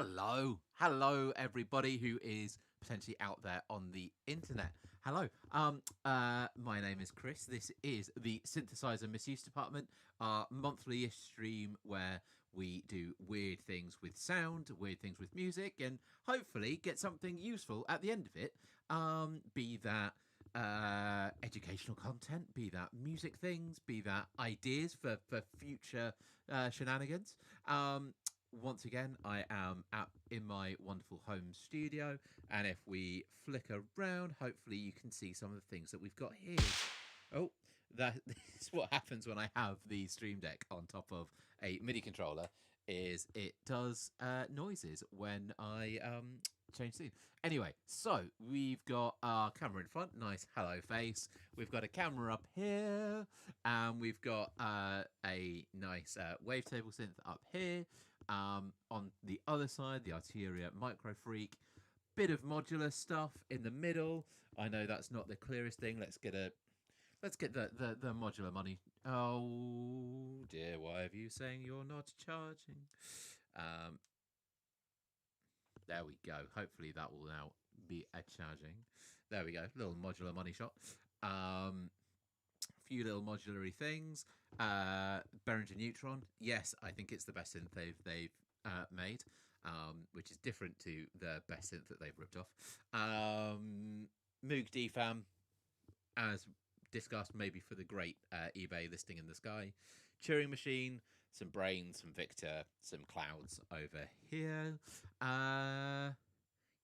Hello, everybody who is potentially out there on the internet. Hello. My name is Chris. This is the Synthesizer Misuse Department, our monthly-ish stream where we do weird things with sound, weird things with music, and hopefully get something useful at the end of it. Be that educational content, be that music things, be that ideas for future shenanigans. Once again, I am in my wonderful home studio, and if we flick around, hopefully you can see some of the things that we've got here. Oh, that is what happens when I have the Stream Deck on top of a MIDI controller. Is it does noises when I change scene. Anyway, so we've got our camera in front, nice hello face. We've got a camera up here, and we've got a nice wavetable synth up here. On the other side, the Arteria Micro Freak. Bit of modular stuff in the middle. I know that's not the clearest thing. Let's get the modular money. Oh dear, why are you saying you're not charging? There we go. Hopefully that will now be a charging. There we go. Little modular money shot. Few little modulary things. Behringer Neutron. Yes, I think it's the best synth they've made, which is different to the best synth that they've ripped off. Moog DFAM, as discussed, maybe for the great eBay listing in the sky. Turing Machine, some Brain, some Victor, some Clouds over here.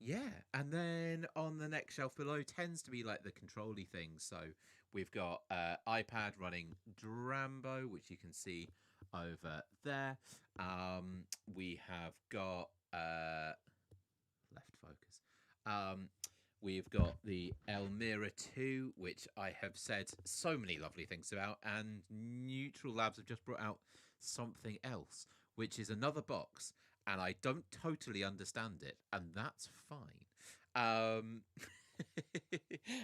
Yeah, and then on the next shelf below tends to be like the control-y things. So we've got iPad running Drambo, which you can see over there. We have got left focus. We've got the Elmira 2, which I have said so many lovely things about, and Neutral Labs have just brought out something else, which is another box, and I don't totally understand it, and that's fine.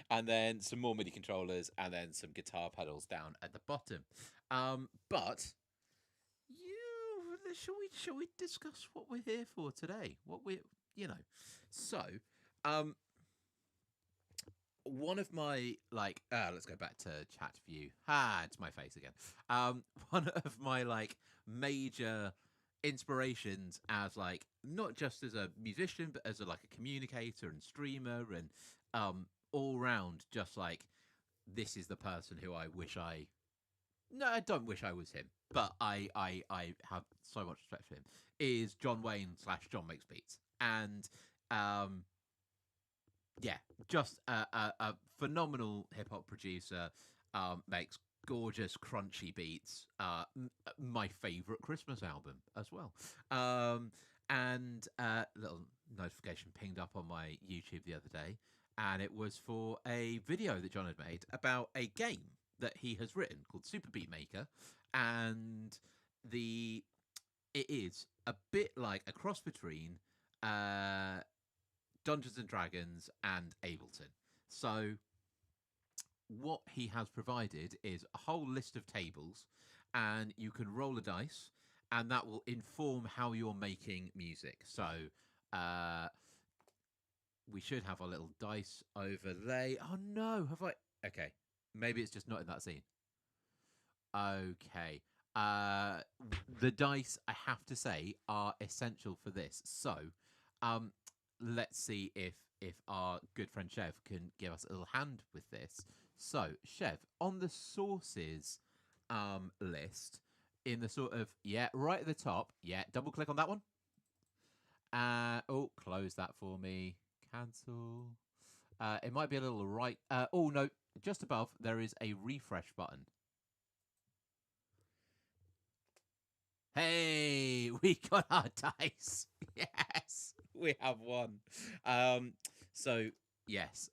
And then some more MIDI controllers, and then some guitar pedals down at the bottom. But shall we discuss what we're here for today? What so. One of my let's go back to chat view. It's my face again. One of my major inspirations as not just as a musician but as a communicator and streamer and all round just this is the person who I wish I don't wish I was him, but I have so much respect for him, is John Wayne / John Makes Beats. And yeah, just a phenomenal hip hop producer. Makes gorgeous, crunchy beats. My favorite Christmas album as well. And little notification pinged up on my YouTube the other day, and it was for a video that John had made about a game that he has written called Super Beat Maker, and it is a bit like a cross between Dungeons and Dragons and Ableton. So what he has provided is a whole list of tables, and you can roll a dice, and that will inform how you're making music. So we should have our little dice overlay. Oh no, have I? Okay, maybe it's just not in that scene. Okay. The dice, I have to say, are essential for this. So let's see if our good friend Chev can give us a little hand with this. So, Chev, on the sources list, in the sort of, right at the top, double click on that one. Close that for me. Cancel. It might be a little right. Oh, no, just above, there is a refresh button. Hey, we got our dice. Yes, we have one. So yes.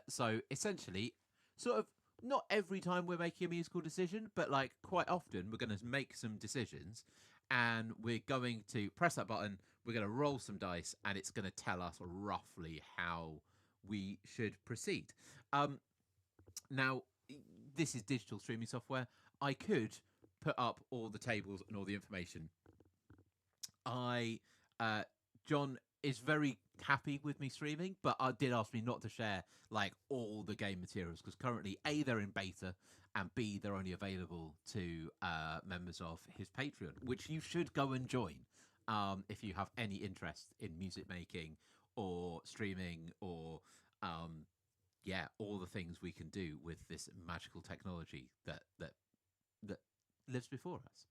So essentially, sort of not every time we're making a musical decision, but quite often we're going to make some decisions, and we're going to press that button. We're going to roll some dice, and it's going to tell us roughly how we should proceed. Now, this is digital streaming software. I could put up all the tables and all the information. I John is very happy with me streaming, but did ask me not to share like all the game materials because currently A, they're in beta, and B, they're only available to members of his Patreon, which you should go and join if you have any interest in music making or streaming or yeah, all the things we can do with this magical technology that lives before us.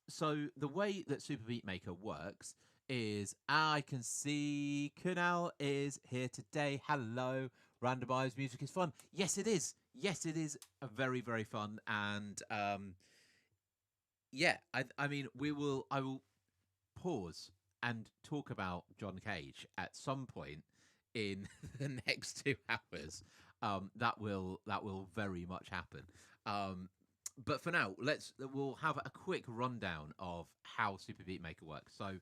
So the way that Super Beat Maker works is I can see Kunal is here today. Hello, randomized music is fun. Yes, it is. Yes, it is very very fun. And yeah, I mean I will pause and talk about John Cage at some point in the next 2 hours. That will very much happen. But for now, we'll have a quick rundown of how Super Beat Maker works. So,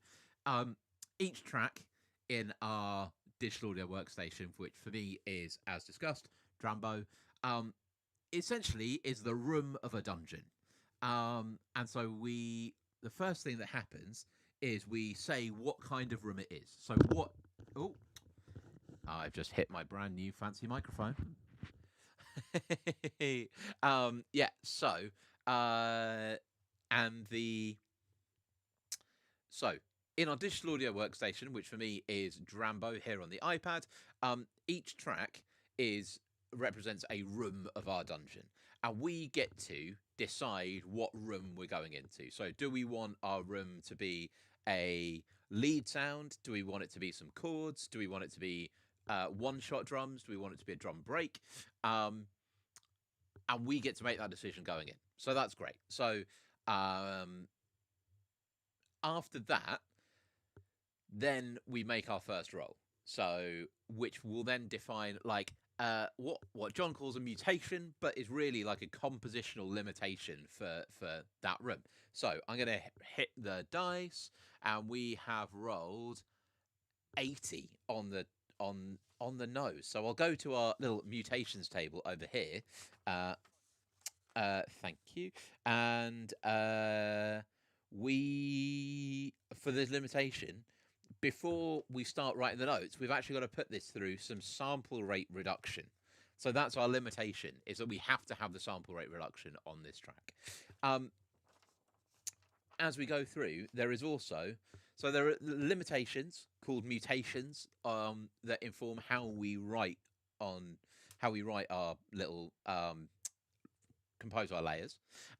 um, each track in our digital audio workstation, which for me is, as discussed, Drambo, um, essentially is the room of a dungeon. And so the first thing that happens is we say what kind of room it is. So what? Oh, I've just hit my brand new fancy microphone. Yeah. So, uh, and the so in our digital audio workstation, which for me is Drambo here on the iPad, each track is represents a room of our dungeon, and we get to decide what room we're going into. So, do we want our room to be a lead sound? Do we want it to be some chords? Do we want it to be one-shot drums? Do we want it to be a drum break? Um, and we get to make that decision going in. So that's great. So um, after that, then we make our first roll. So which will then define like what John calls a mutation, but is really like a compositional limitation for that room. So I'm gonna hit the dice, and we have rolled 80 on the nose. So I'll go to our little mutations table over here. Uh, thank you. And we, for this limitation, before we start writing the notes, we've actually got to put this through some sample rate reduction. So that's our limitation, is that we have to have the sample rate reduction on this track. As we go through, there is also there are limitations called mutations that inform how we write our little compose our layers,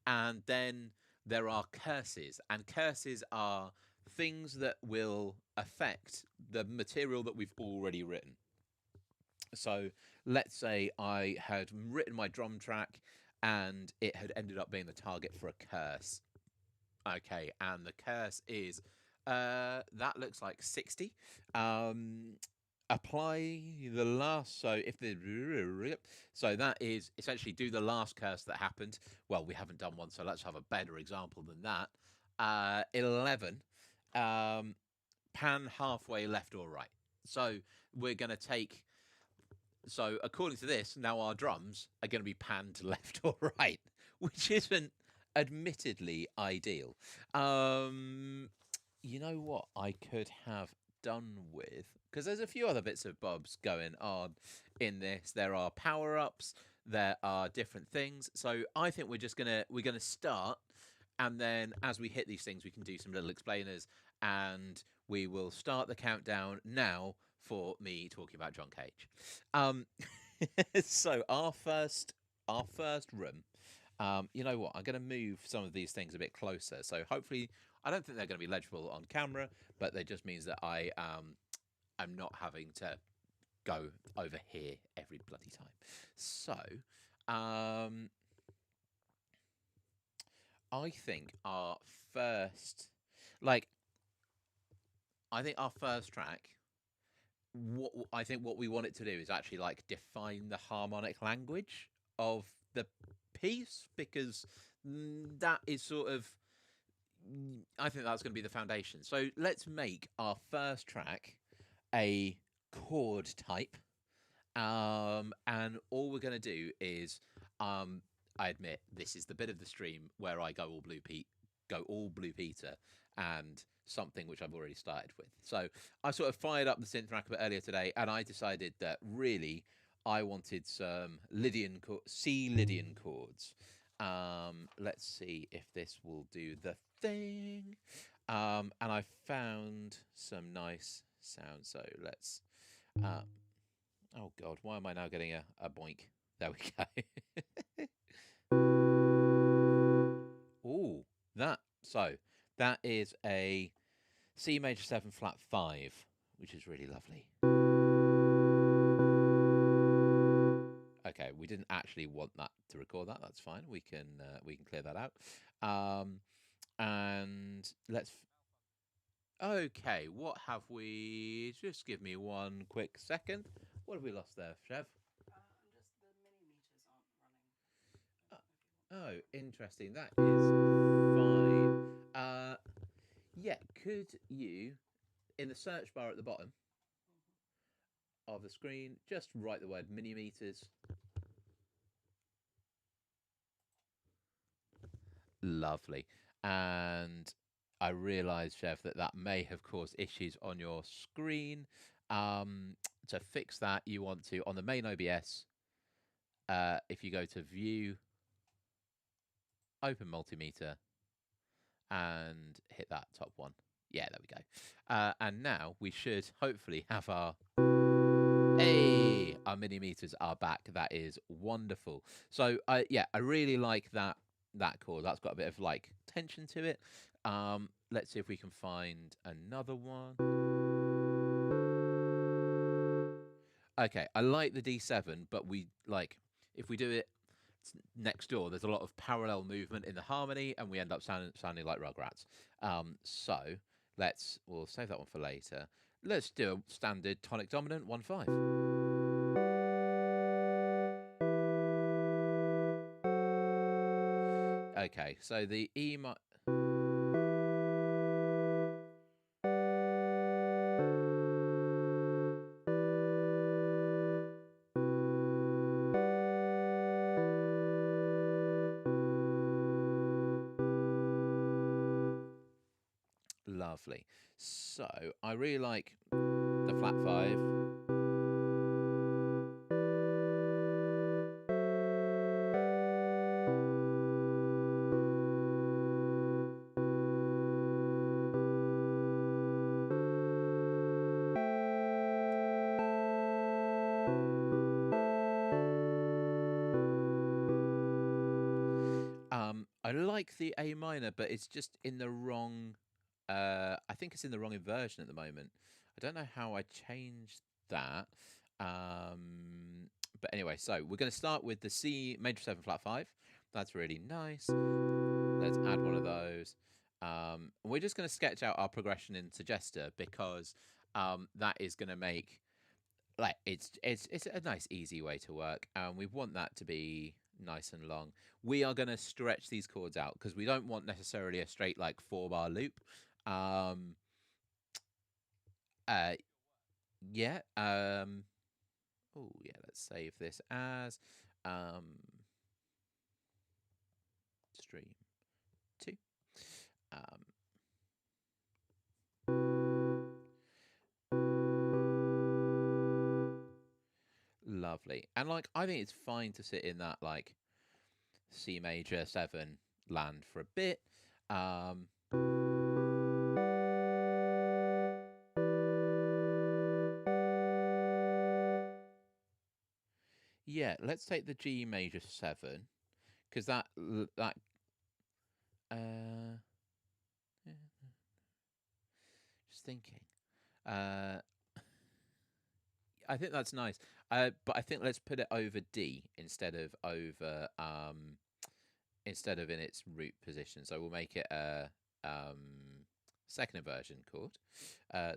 and then there are curses, and curses are things that will affect the material that we've already written. So let's say I had written my drum track and it had ended up being the target for a curse. Okay, and the curse is that looks like 60. Apply the last, so if the so that is essentially do the last curse that happened. Well, we haven't done one, so let's have a better example than that. 11. Pan halfway left or right. So we're going to take, so according to this, now our drums are going to be panned left or right, which isn't admittedly ideal. You know what I could have done with, because there's a few other bits of bobs going on in this. There are power-ups, there are different things. So I think we're gonna start, and then as we hit these things, we can do some little explainers, and we will start the countdown now for me talking about John Cage. So our first room. You know what? I'm going to move some of these things a bit closer. So hopefully, I don't think they're going to be legible on camera, but that just means that I'm not having to go over here every bloody time. So, I think our first, like, I think our first track. What we want it to do is actually like define the harmonic language of the piece, because that is sort of, I think that's going to be the foundation. So let's make our first track a chord type, and all we're going to do is I admit this is the bit of the stream where I go all Blue Pete go all Blue Peter and something which I've already started with. So I sort of fired up the synth rack a bit earlier today, and I decided that really I wanted some C Lydian chords. Let's see if this will do the thing. And I found some nice sounds. So let's. Oh God, why am I now getting a boink? There we go. Ooh, that is a C major 7 flat 5, which is really lovely. Okay, we didn't actually want that to record that. That's fine. We can clear that out. And let's. Okay, what have we? Just give me one quick second. What have we lost there, Chev? Just the mini meters aren't running. Oh, interesting. That is fine. Yeah, could you, in the search bar at the bottom of the screen, just write the word mini meters? Lovely. And I realised, Chev, that may have caused issues on your screen. To fix that, you want to, on the main OBS, if you go to View, Open Multimeter, and hit that top one. Yeah, there we go. And now we should hopefully have our mini meters are back. That is wonderful. So yeah, I really like that chord. That's got a bit of like tension to it. Let's see if we can find another one. Okay, I like the D7, but we like if we do it next door, there's a lot of parallel movement in the harmony, and we end up sounding like Rugrats. So we'll save that one for later. Let's do a standard tonic dominant 1/5. Okay, so the E Lovely. So I really like the flat 5. I like the A minor, but it's just in the wrong. I think it's in the wrong inversion at the moment. I don't know how I changed that. But anyway, so we're going to start with the C major 7 flat 5. That's really nice. Let's add one of those. We're just going to sketch out our progression in Suggester because that is going to make like it's a nice easy way to work, and we want that to be nice and long. We are going to stretch these chords out because we don't want necessarily a straight like 4-bar loop. Yeah. Oh yeah, let's save this as stream 2. Lovely. And like I think it's fine to sit in that like C major 7 land for a bit. Yeah, let's take the G major 7 because that just thinking. I think that's nice. But I think let's put it over D instead of in its root position. So we'll make it a second inversion chord.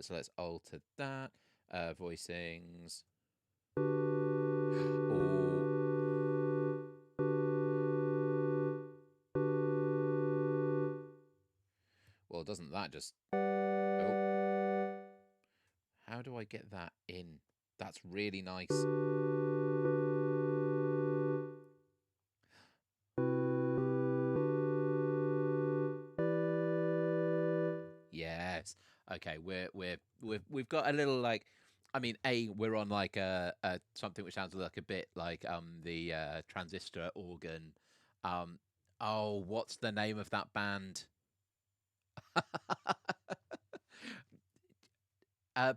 So let's alter that. Voicings. Well, doesn't that just... Oh. How do I get that in? That's really nice. Okay, we've got a little like, I mean, we're on like a something which sounds like a bit like the transistor organ. Um, oh, what's the name of that band?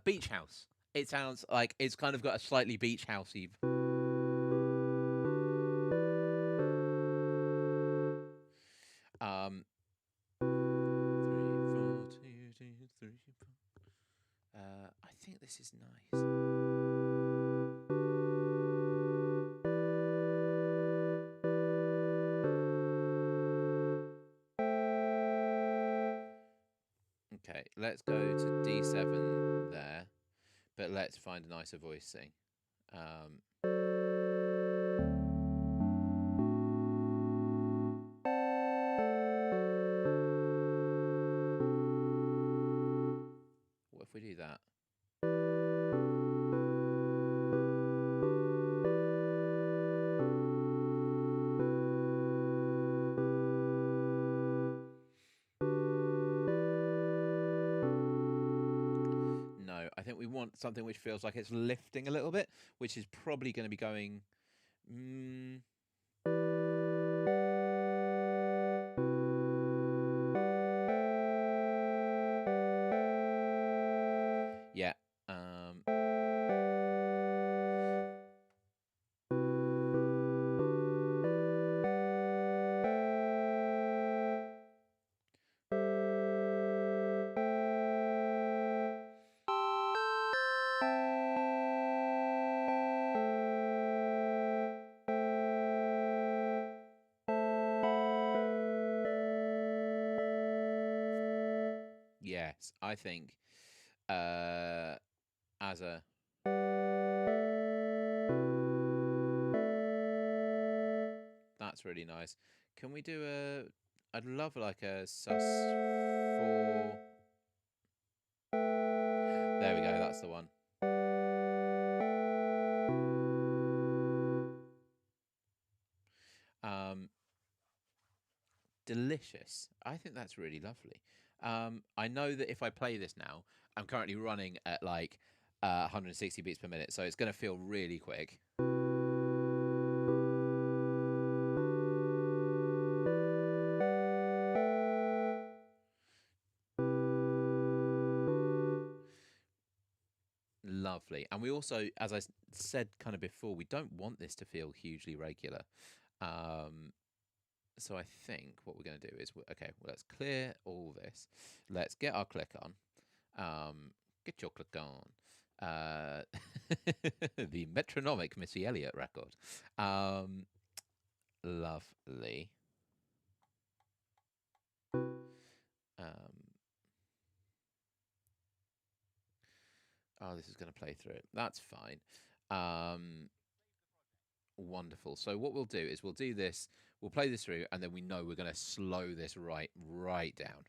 Beach House. It sounds like it's kind of got a slightly beach housey. Um, 3, 4, 2, 2, 3, 4. I think this is nice. Okay, let's go to D7 there, but let's find a nicer voicing. Um, what if we do that? No, I think we want something which feels like it's lifting a little bit, which is probably going to be going. Mm, yeah. Um, yes, I think as a that's really nice. Can we do a? I'd love like a sus4. There we go. That's the one. Um, delicious. I think that's really lovely. I know that if I play this now, I'm currently running at like 160 beats per minute, so it's going to feel really quick. Lovely. And we also, as I said kind of before, we don't want this to feel hugely regular. So I think what we're going to do is, okay, well, let's clear all this. Let's get our click on. Get your click on. The metronomic Missy Elliott record. Lovely. Oh, this is going to play through. That's fine. Wonderful. So what we'll do is we'll do this. We'll play this through, and then we know we're going to slow this right down.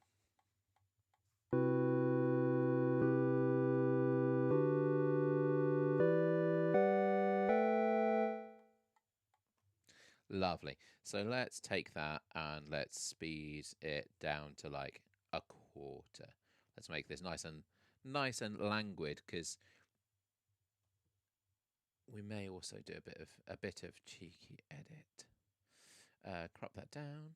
Lovely. So let's take that and let's speed it down to like a quarter. Let's make this nice and languid, because we may also do a bit of cheeky edit. Crop that down.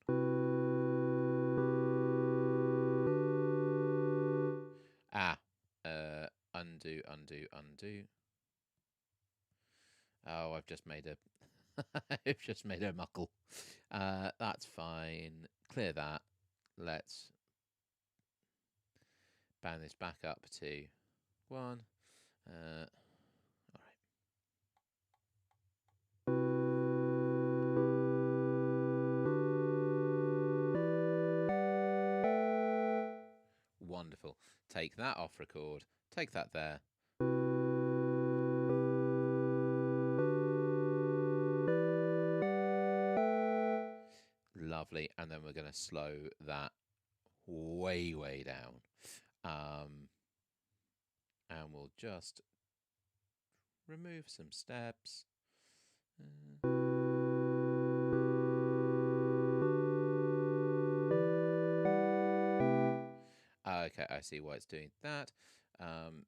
Undo, undo, undo. Oh, I've just made a I've just made a muckle. That's fine. Clear that. Let's band this back up to 1. All right. Wonderful. Take that off record. Take that there. Lovely. And then we're going to slow that way, way down. And we'll just remove some steps. Okay, I see why it's doing that. Um,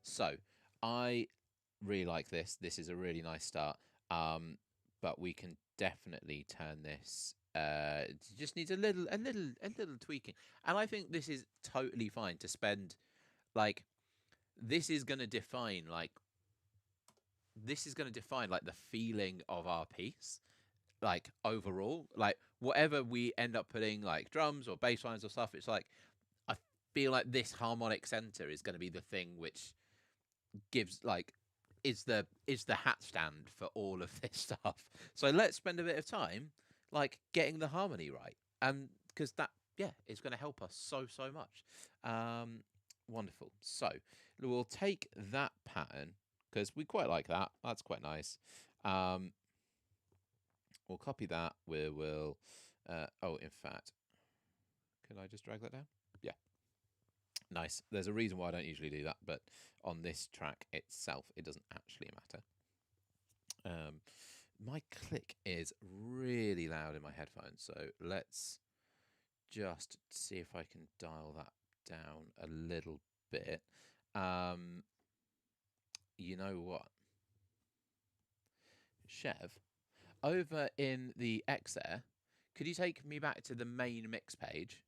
so I really like this. This is a really nice start. But we can definitely turn this. It just needs a little tweaking, and I think this is totally fine to spend. Like, this is going to define like the feeling of our piece, like overall, like whatever we end up putting, like drums or bass lines or stuff. It's like I feel like this harmonic center is going to be the thing which gives like is the hat stand for all of this stuff. So let's spend a bit of time like getting the harmony right, and because that, yeah, is going to help us so much. Um, Wonderful. So we'll take that pattern because we quite like that. That's quite nice. Um, we'll copy that. We will. Oh, in fact, can I just drag that down? Yeah. Nice. There's a reason why I don't usually do that, but on this track itself, it doesn't actually matter. My click is really loud in my headphones, so let's just see if I can dial that down a little bit. You know what, Chev, over in the Xair, could you take me back to the main mix page?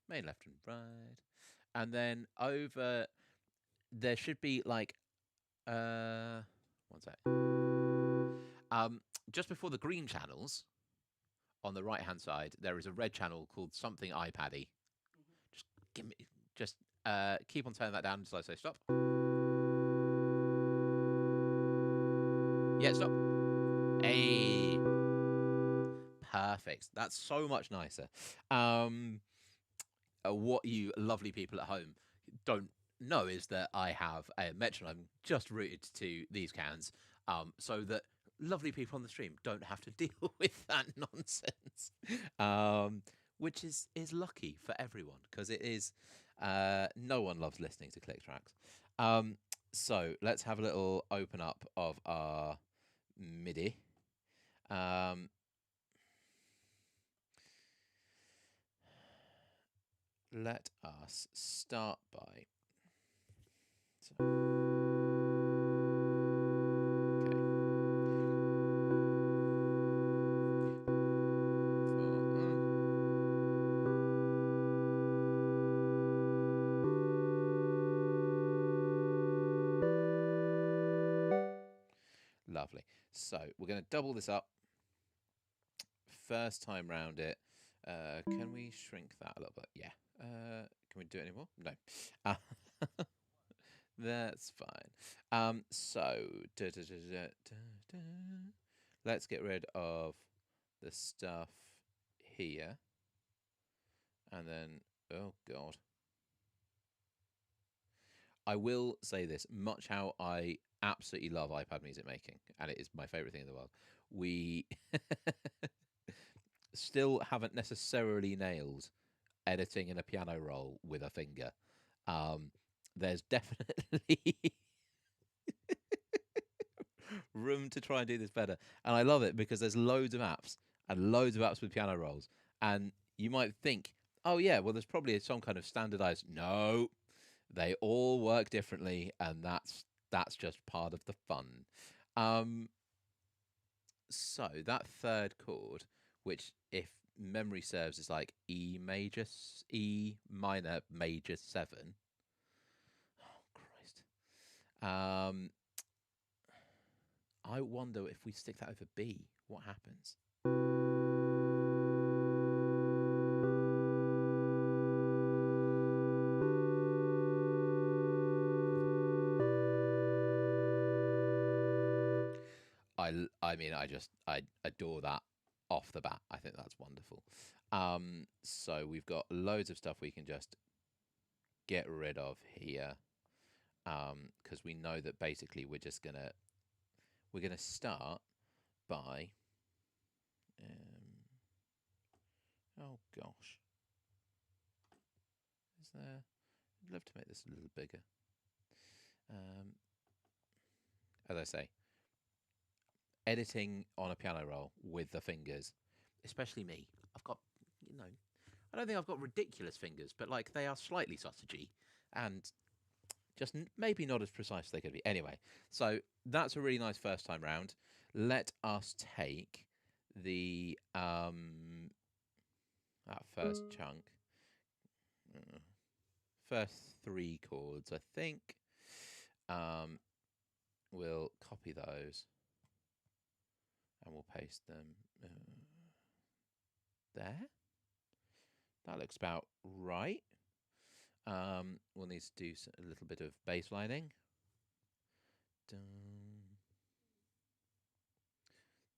Main left and right. And then over there should be like one sec. Just before the green channels on the right hand side, there is a red channel called something iPaddy. Just give me just keep on turning that down until I say stop. Yeah, stop. Hey. Perfect. That's so much nicer. What you lovely people at home don't know is that I have a metronome just routed to these cans, so that lovely people on the stream don't have to deal with that nonsense, which is lucky for everyone because it is. No one loves listening to click tracks. So let's have a little open up of our MIDI. Let us start by. Lovely. So we're going to double this up. First time round it. Can we shrink that a little bit? Yeah. Can we do it anymore? No. That's fine. So let's get rid of the stuff here. And then, oh God. I will say this, much how I absolutely love iPad music making, and it is my favorite thing in the world. We still haven't necessarily nailed editing in a piano roll with a finger. There's definitely room to try and do this better. And I love it because there's loads of apps and loads of apps with piano rolls. And you might think, oh, yeah, well, there's probably some kind of standardized. No, they all work differently. And that's just part of the fun. So that third chord, which, if memory serves, is like E minor major 7. Oh, Christ. I wonder if we stick that over B, what happens? I mean, I adore that off the bat. I think that's wonderful. So we've got loads of stuff we can just get rid of here. because we know that basically we're gonna start by oh gosh, is there? I'd love to make this a little bigger. As I say, editing on a piano roll with the fingers, especially me. I've got, I don't think I've got ridiculous fingers, but like they are slightly sausagey and just maybe not as precise as they could be. Anyway, so that's a really nice first time round. Let us take the that first chunk, first three chords, I think. We'll copy those and we'll paste them there. That looks about right. We'll need to do a little bit of bass lining.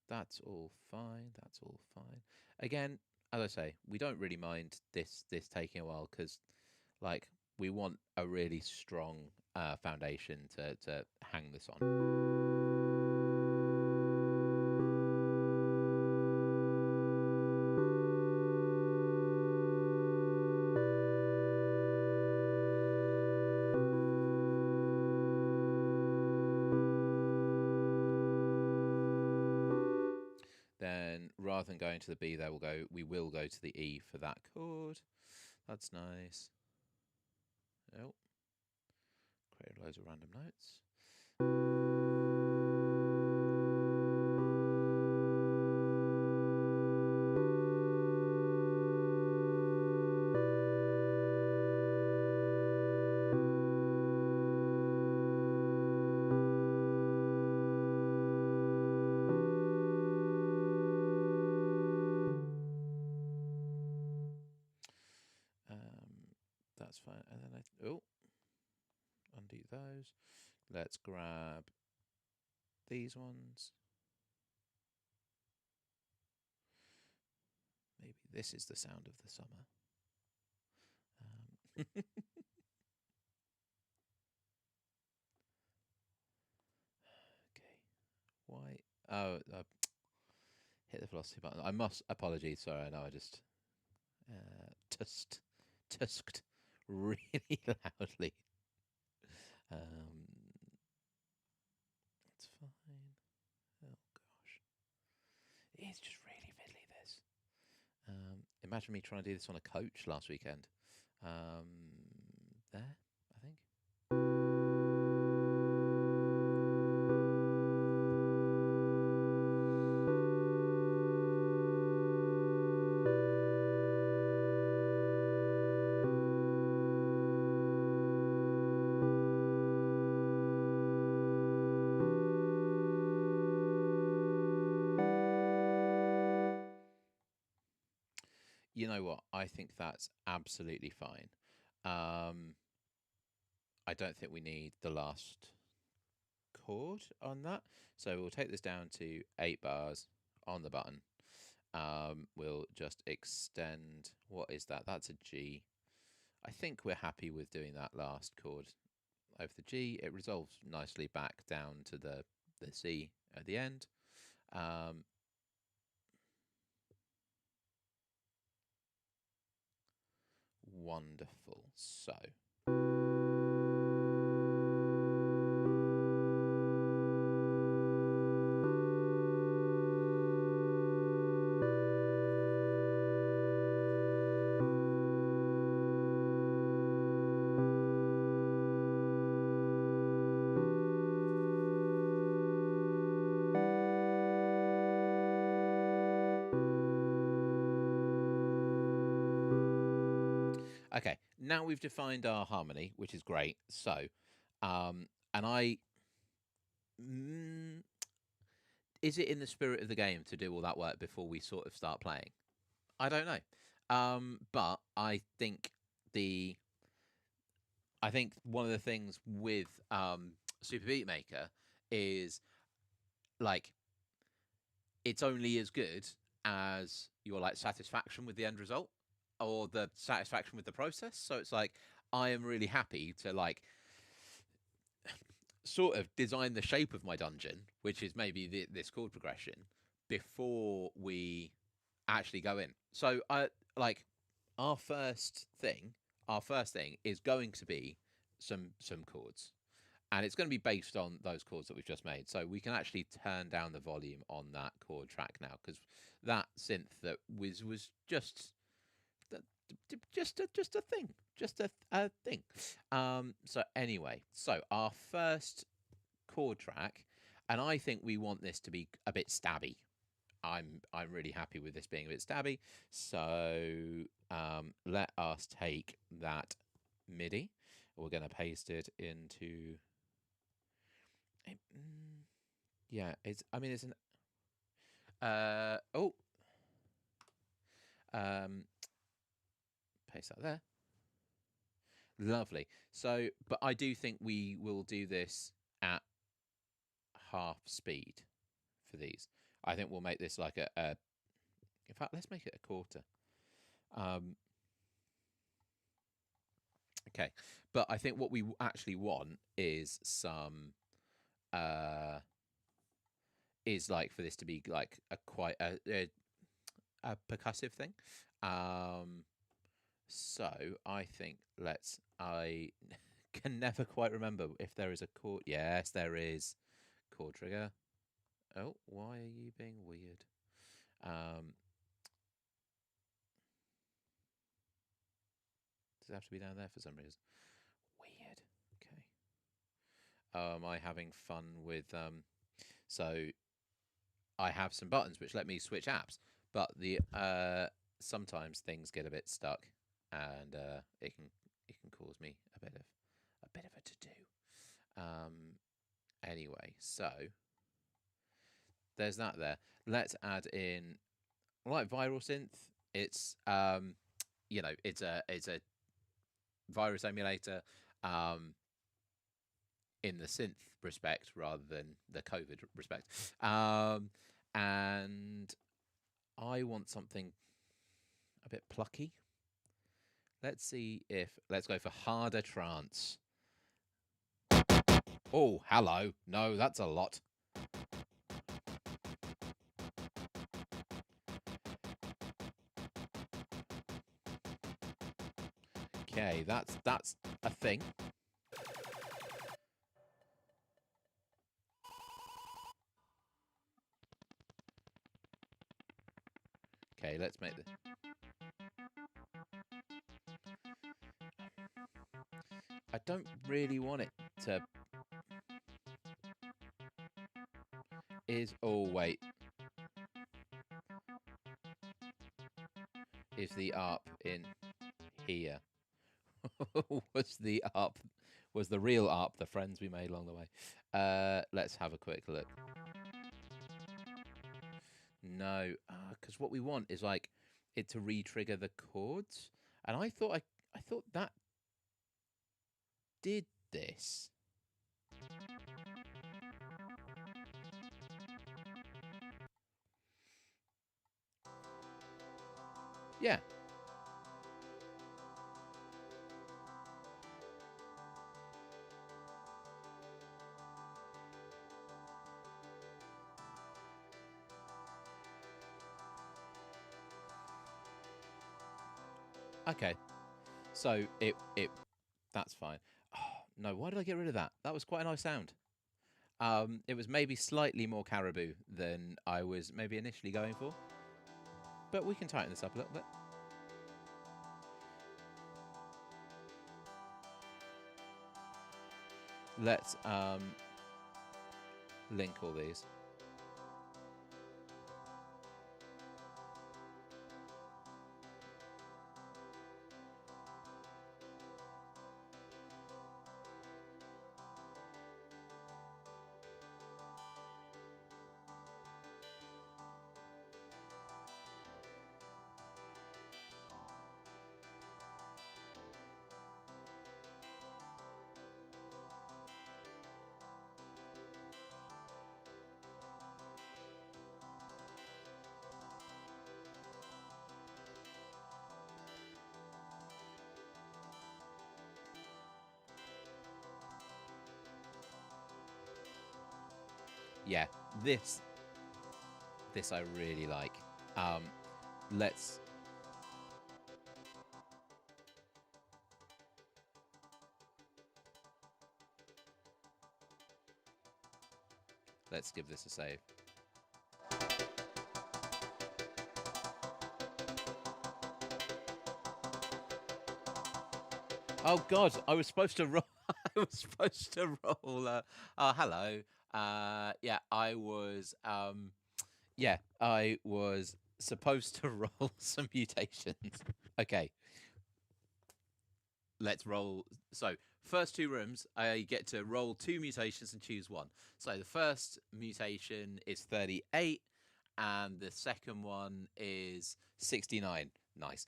That's all fine. That's all fine. Again, as I say, we don't really mind this taking a while because, like, we want a really strong foundation to hang this on. Then rather than going to the B there, we will go to the E for that chord. That's nice. Oh, create loads of random notes. That's fine. And then undo those. Let's grab these ones. Maybe this is the sound of the summer. Okay. Why? Oh, hit the velocity button. I must apologies. Sorry, I know I just tusked really loudly. It's fine. Oh gosh, it's just really fiddly. This. Imagine me trying to do this on a coach last weekend. There, I think. You know what? I think that's absolutely fine. I don't think we need the last chord on that. So we'll take this down to 8 bars on the button. We'll just extend. What is that? That's a G. I think we're happy with doing that last chord over the G. It resolves nicely back down to the C at the end. Wonderful. So. Okay, now we've defined our harmony, which is great. So, and is it in the spirit of the game to do all that work before we sort of start playing? I don't know. But I think one of the things with Super Beat Maker is like it's only as good as your like satisfaction with the end result or the satisfaction with the process. So it's like I am really happy to like sort of design the shape of my dungeon, which is maybe this chord progression, before we actually go in. So I like our first thing. Our first thing is going to be some chords, and it's going to be based on those chords that we've just made. So we can actually turn down the volume on that chord track now, because that synth that was just just a thing, just a thing. So anyway, so our first chord track, and I think we want this to be a bit stabby. I'm really happy with this being a bit stabby. So let us take that MIDI. We're going to paste it into. Yeah, it's. I mean, it's an. Oh. Paste that there. Lovely. So, but I do think we will do this at half speed for these. I think we'll make this like a in fact, let's make it a quarter. Okay, but I think what we actually want is some is like for this to be like a quite a percussive thing. So I think I can never quite remember if there is a chord. Yes, there is chord trigger. Oh, why are you being weird? Does it have to be down there for some reason? Weird. Okay. Am I having fun with so I have some buttons which let me switch apps, but the sometimes things get a bit stuck, and it can cause me a bit of a to do. Anyway, so there's that there. Let's add in like viral synth. It's it's a virus emulator in the synth respect rather than the COVID respect. And I want something a bit plucky. Let's go for harder trance. Oh, hello. No, that's a lot. Okay, that's a thing. Okay, let's make this. I don't really want it to. Oh wait. Is the ARP in here? Was the real ARP the friends we made along the way? Let's have a quick look. No, because what we want is like it to re-trigger the chords, and I thought that did this. Yeah. Okay. So it that's fine. Oh, no, why did I get rid of that? That was quite a nice sound. It was maybe slightly more caribou than I was maybe initially going for, but we can tighten this up a little bit. Let's link all these. Yeah, this this I really like. Um, let's let's give this a save. Oh God, I was supposed to roll. I was supposed to roll. Oh, hello. Yeah, I was. Yeah, I was supposed to roll some mutations. Okay, let's roll. So, first two rooms, I get to roll two mutations and choose one. So, the first mutation is 38, and the second one is 69. Nice.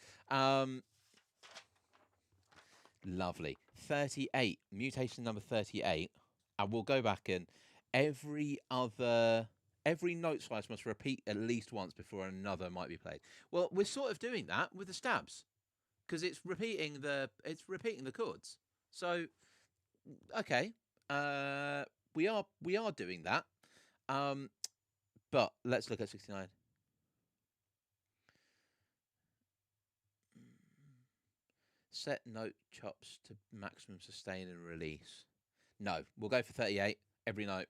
Lovely. 38, mutation number 38. And we'll go back and every other. Every note slice must repeat at least once before another might be played. Well, we're sort of doing that with the stabs because it's repeating the chords. So okay, we are doing that. Um, but let's look at 69. Set note chops to maximum sustain and release. No, we'll go for 38 every note.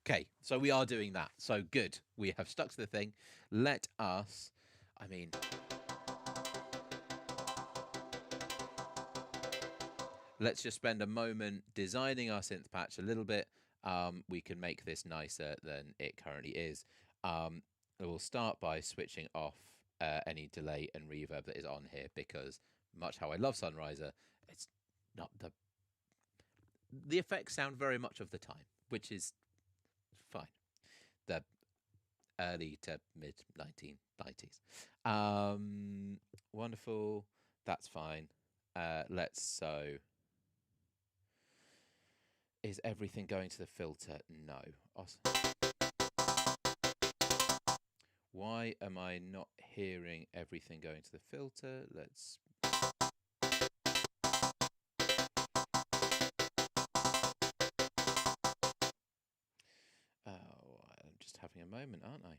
Okay, so we are doing that. So good. We have stuck to the thing. Let us. I mean, let's just spend a moment designing our synth patch a little bit. We can make this nicer than it currently is. We'll start by switching off any delay and reverb that is on here because, much how I love Sunriser, it's not the effects sound very much of the time, which is fine. The early to mid 1990s. Wonderful. That's fine. Let's so. Is everything going to the filter? No. Why am I not hearing everything going to the filter? Let's. Oh, I'm just having a moment, aren't I?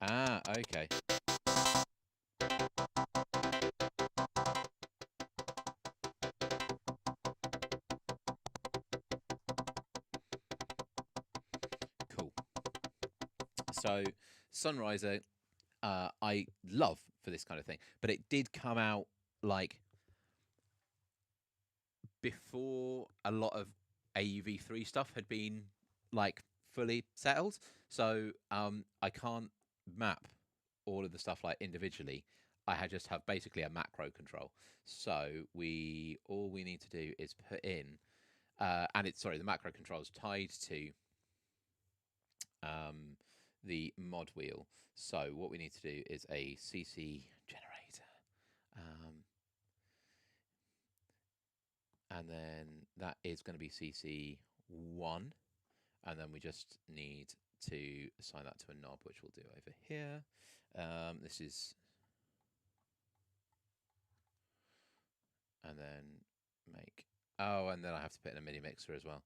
Ah, okay. Cool. So, Sunriser, I love for this kind of thing, but it did come out like before a lot of AUV3 stuff had been like fully settled. So I can't map all of the stuff like individually. I had just have basically a macro control. So all we need to do is put in and it's sorry, the macro control is tied to the mod wheel. So what we need to do is a CC generator. And then that is going to be CC1. And then we just need to assign that to a knob, which we'll do over here. This is... And then make... Oh, and then I have to put in a MIDI mixer as well.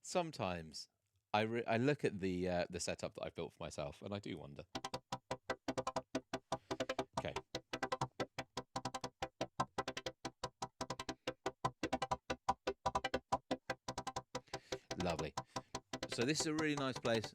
Sometimes I look at the setup that I've built for myself, and I do wonder. Okay. Lovely. So this is a really nice place.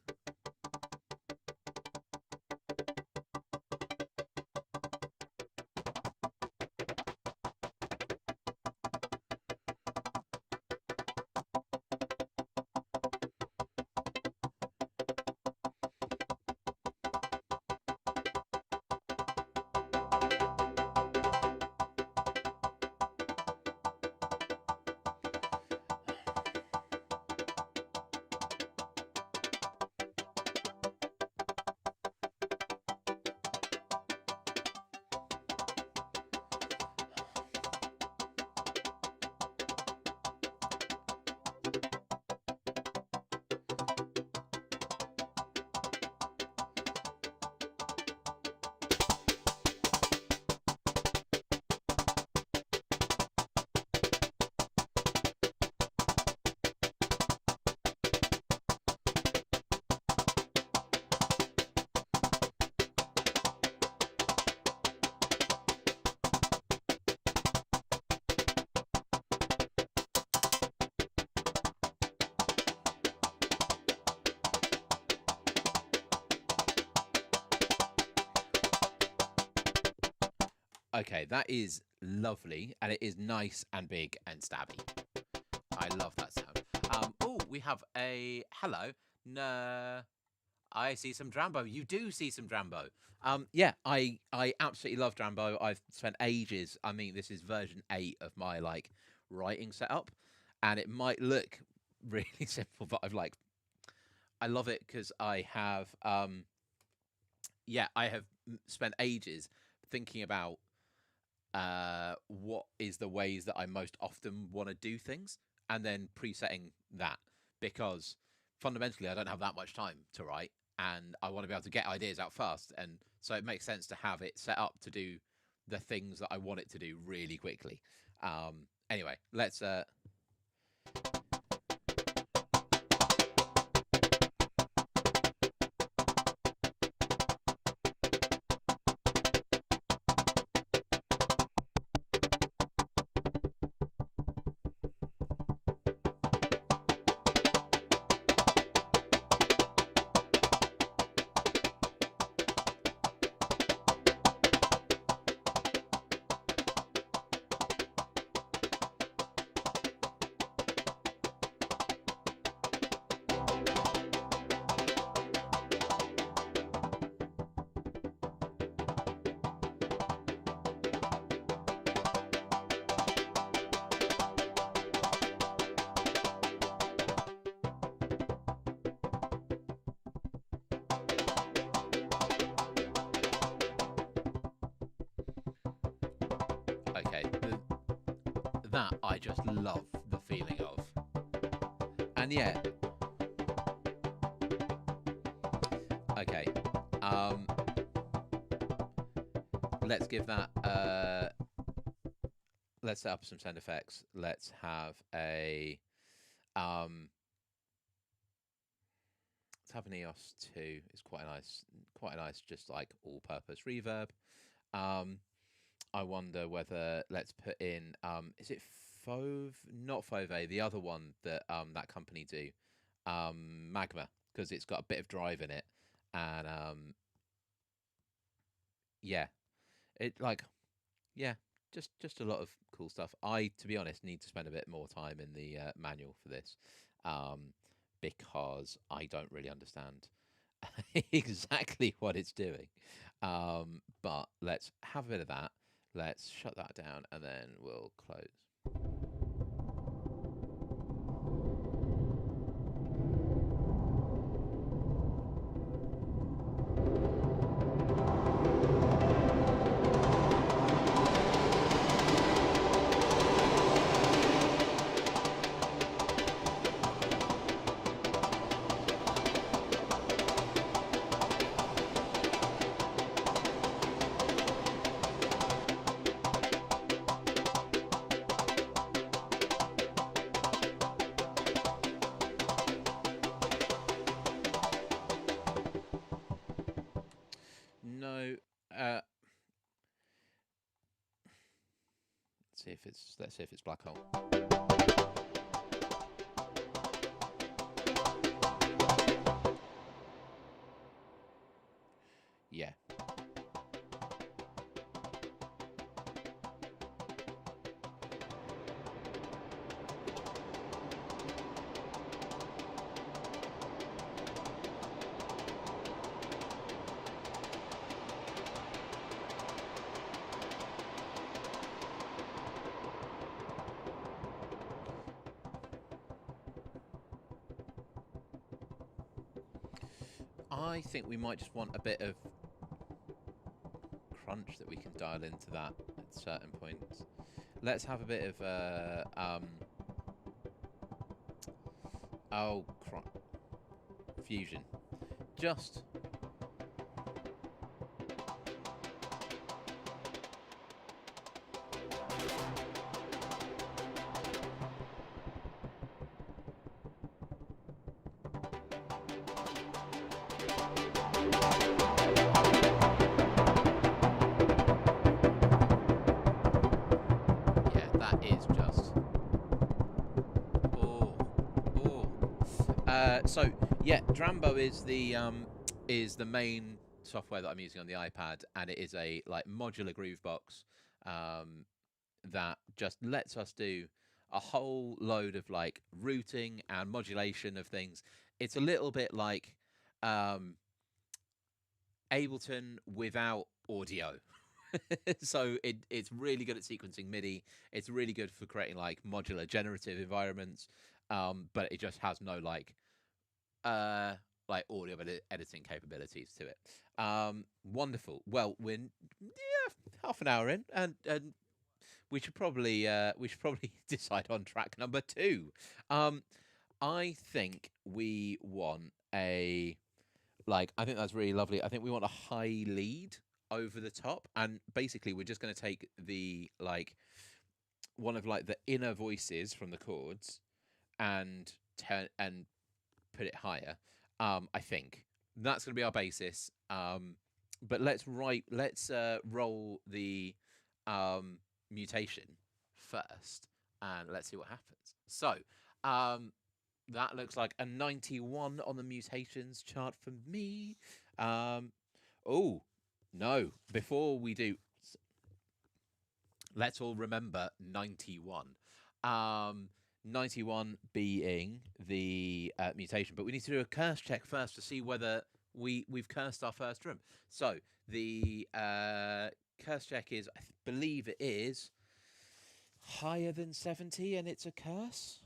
Okay, that is lovely, and it is nice and big and stabby. I love that sound. Oh, we have a hello. No, I see some Drambo. You do see some Drambo. Yeah, I absolutely love Drambo. I've spent ages. I mean, this is version 8 of my like writing setup, and it might look really simple, but I love it because I have yeah, I have spent ages thinking about what is the ways that I most often want to do things, and then presetting that because fundamentally I don't have that much time to write, and I want to be able to get ideas out fast, and so it makes sense to have it set up to do the things that I want it to do really quickly. Anyway, let's okay. That I just love the feeling of, and yeah, okay. Um, let's give that. Let's set up some sound effects. Let's have a um, let's have an EOS 2. It's quite a nice, just like all-purpose reverb. Um, I wonder whether let's put in is it Fauve? Not Fauve, the other one that that company do, Magma, because it's got a bit of drive in it, and yeah, it like yeah, just a lot of cool stuff. I, to be honest, need to spend a bit more time in the manual for this, um, because I don't really understand exactly what it's doing. But let's have a bit of that. Let's shut that down, and then we'll close. No, let's see if it's black hole. Yeah. I think we might just want a bit of crunch that we can dial into that at certain points. Let's have a bit of oh, fusion. Just yeah, that is just oh, oh. So yeah, Drambo is the main software that I'm using on the iPad, and it is a like modular groove box. um, that just lets us do a whole load of like routing and modulation of things. It's a little bit like um, Ableton without audio. So it's really good at sequencing MIDI. It's really good for creating like modular generative environments, but it just has no uh, audio editing capabilities to it. Wonderful. Well, we're half an hour in, and we should probably decide on track number two. Um, I think we want a I think that's really lovely. I think we want a high lead over the top, and basically we're just going to take the one of like the inner voices from the chords and turn and put it higher. I think that's going to be our basis. But let's roll the mutation first, and let's see what happens. So, um, that looks like a 91 on the mutations chart for me. Um, oh, no. Before we do, let's all remember 91. Um, 91 being the mutation, but we need to do a curse check first to see whether we've cursed our first room. So the curse check is, I believe it is higher than 70, and it's a curse.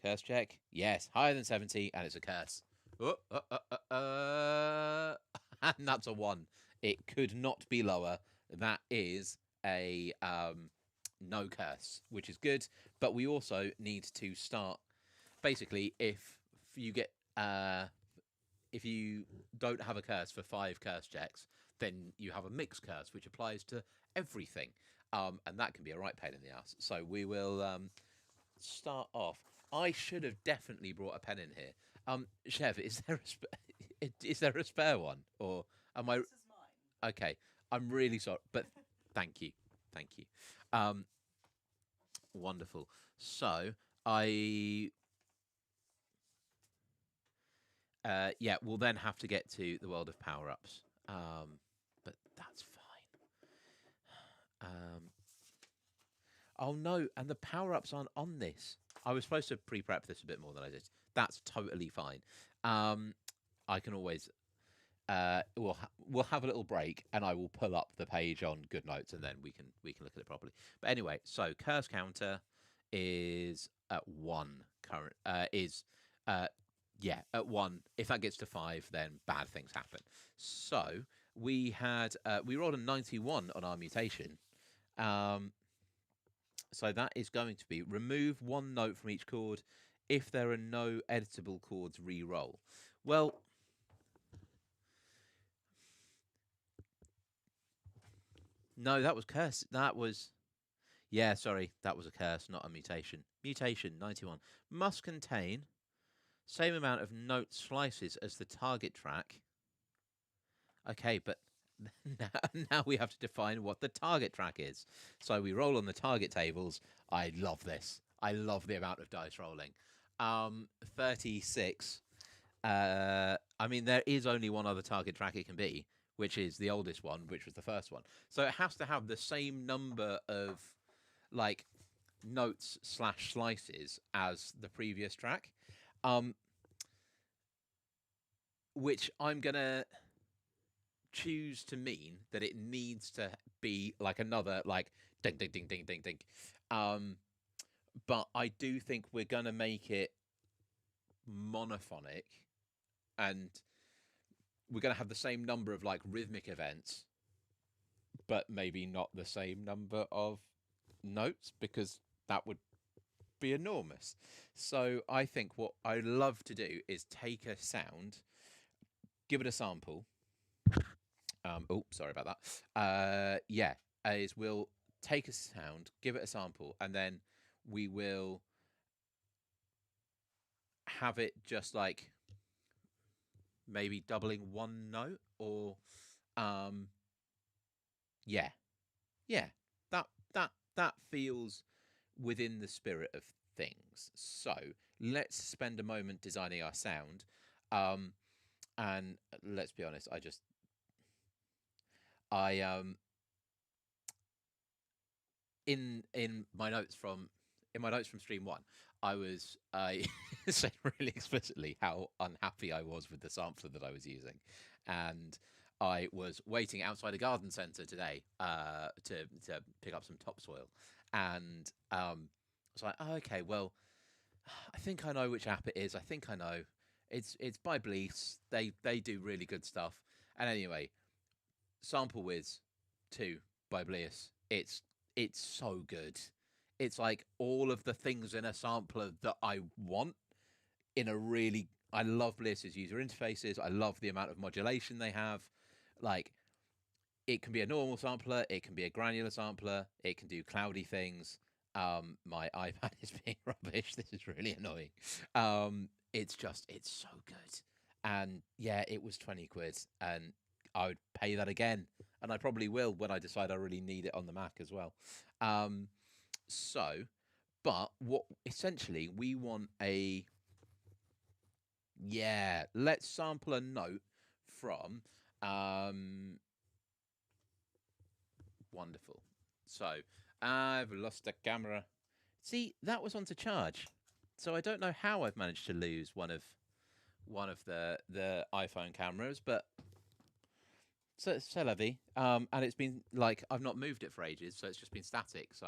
Curse check. Yes, higher than 70, and it's a curse. And that's a 1. It could not be lower. That is a no curse, which is good. But we also need to start. Basically, you get if you don't have a curse for 5 curse checks, then you have a mixed curse, which applies to everything. And that can be a right pain in the ass. So we will start off. I should have definitely brought a pen in here. Chev, is there a spare one, or am I? This is mine. Okay, I'm really sorry, but thank you, thank you. Um, Wonderful. So I, yeah, we'll then have to get to the world of power ups. But that's fine. Oh no, and the power ups aren't on this. I was supposed to pre-prep this a bit more than I did. That's totally fine. I can always we'll have a little break, and I will pull up the page on Good Notes, and then we can look at it properly. But anyway, so curse counter is at 1 current is yeah, at 1. If that gets to 5, then bad things happen. So we rolled a 91 on our mutation. Um, so that is going to be remove 1 note from each chord. If there are no editable chords, re-roll. Well, no, that was curse. That was yeah, sorry, that was a curse, not a mutation. Mutation 91 must contain same amount of note slices as the target track. Okay, but now we have to define what the target track is. So we roll on the target tables. I love this. I love the amount of dice rolling. 36. I mean, there is only one other target track it can be, which is the oldest one, which was the first one. So it has to have the same number of like notes slash slices as the previous track, um, which I'm gonna choose to mean that it needs to be like another like ding ding ding ding ding ding. Um, but I do think we're gonna make it monophonic, and we're gonna have the same number of like rhythmic events, but maybe not the same number of notes because that would be enormous. So I think what I love to do is take a sound, give it a sample. Oh, sorry about that. Yeah, is we'll take a sound, give it a sample, and then we will have it just like maybe doubling 1 note, or um, yeah, yeah. That feels within the spirit of things. So let's spend a moment designing our sound. And let's be honest, I in my notes from stream one, I said really explicitly how unhappy I was with the sampler that I was using, and I was waiting outside a garden centre today to pick up some topsoil, and I was like, oh, okay, well, I think I know which app it is. I think I know. It's by Blease. They do really good stuff. And anyway, Sample Wiz 2 by Blease. It's so good. It's like all of the things in a sampler that I want in a really. I love Blease's user interfaces. I love the amount of modulation they have. Like, it can be a normal sampler, it can be a granular sampler, it can do cloudy things. My iPad is being rubbish. This is really annoying. It's so good. And yeah, it was 20 quid, and I would pay that again. And I probably will when I decide I really need it on the Mac as well. Um, so, but what essentially we want a, yeah, let's sample a note from, wonderful. So, I've lost the camera. See, that was on to charge. So I don't know how I've managed to lose one of the iPhone cameras, but c'est la vie. And it's been like I've not moved it for ages, so it's just been static. So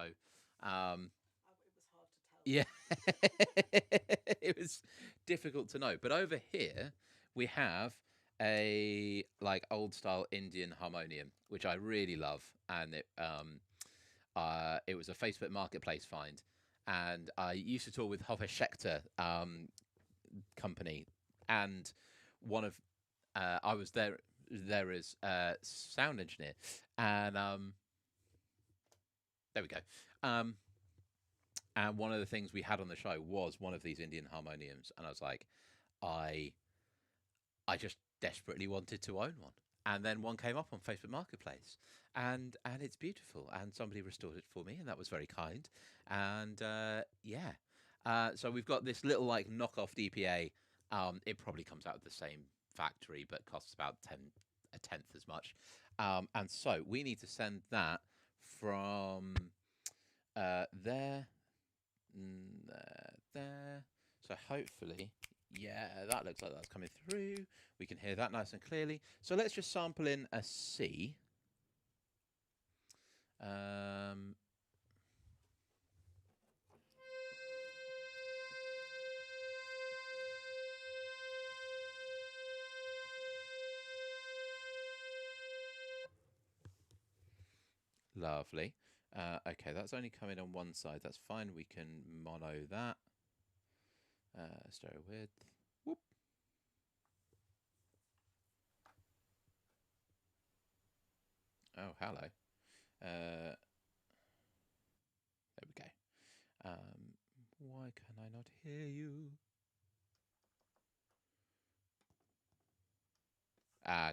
It was hard to tell. yeah, it was difficult to know. But over here we have a like old style Indian harmonium, which I really love, and it was a Facebook Marketplace find, and I used to tour with Hove Schechter company, and one of I was there as sound engineer, and there we go. And one of the things we had on the show was one of these Indian harmoniums, and I was like, I just desperately wanted to own one. And then one came up on Facebook Marketplace, and it's beautiful. And somebody restored it for me, and that was very kind. And yeah, so we've got this little like knockoff DPA. It probably comes out of the same factory, but costs about a tenth as much. And so we need to send that from there, there. So hopefully, yeah, that looks like that's coming through. We can hear that nice and clearly. So let's just sample in a C. Lovely. Okay, that's only coming on one side. That's fine. We can mono that. Stereo width. Whoop. Oh, hello. There we go. Why can I not hear you?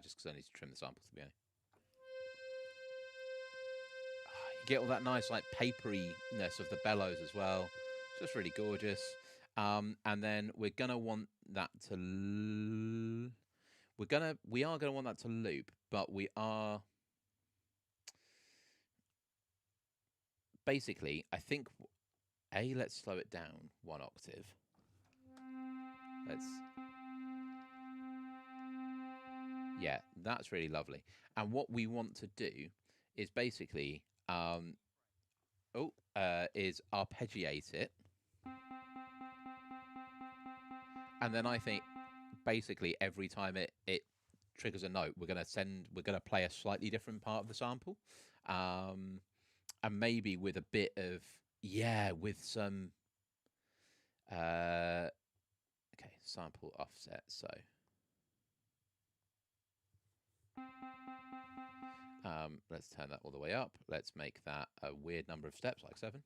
Just because I need to trim the samples, to be honest. You get all that nice, like, paperyness of the bellows as well. It's just really gorgeous. And then we're gonna want that to. We are gonna want that to loop, but we are. Basically, I think. Let's slow it down one octave. Yeah, that's really lovely. And what we want to do is basically, is arpeggiate it. And then I think basically every time it triggers a note, we're gonna play a slightly different part of the sample. And maybe with a bit of, with some, okay, sample offset, so. Let's turn that all the way up. Let's make that a weird number of steps, like 7.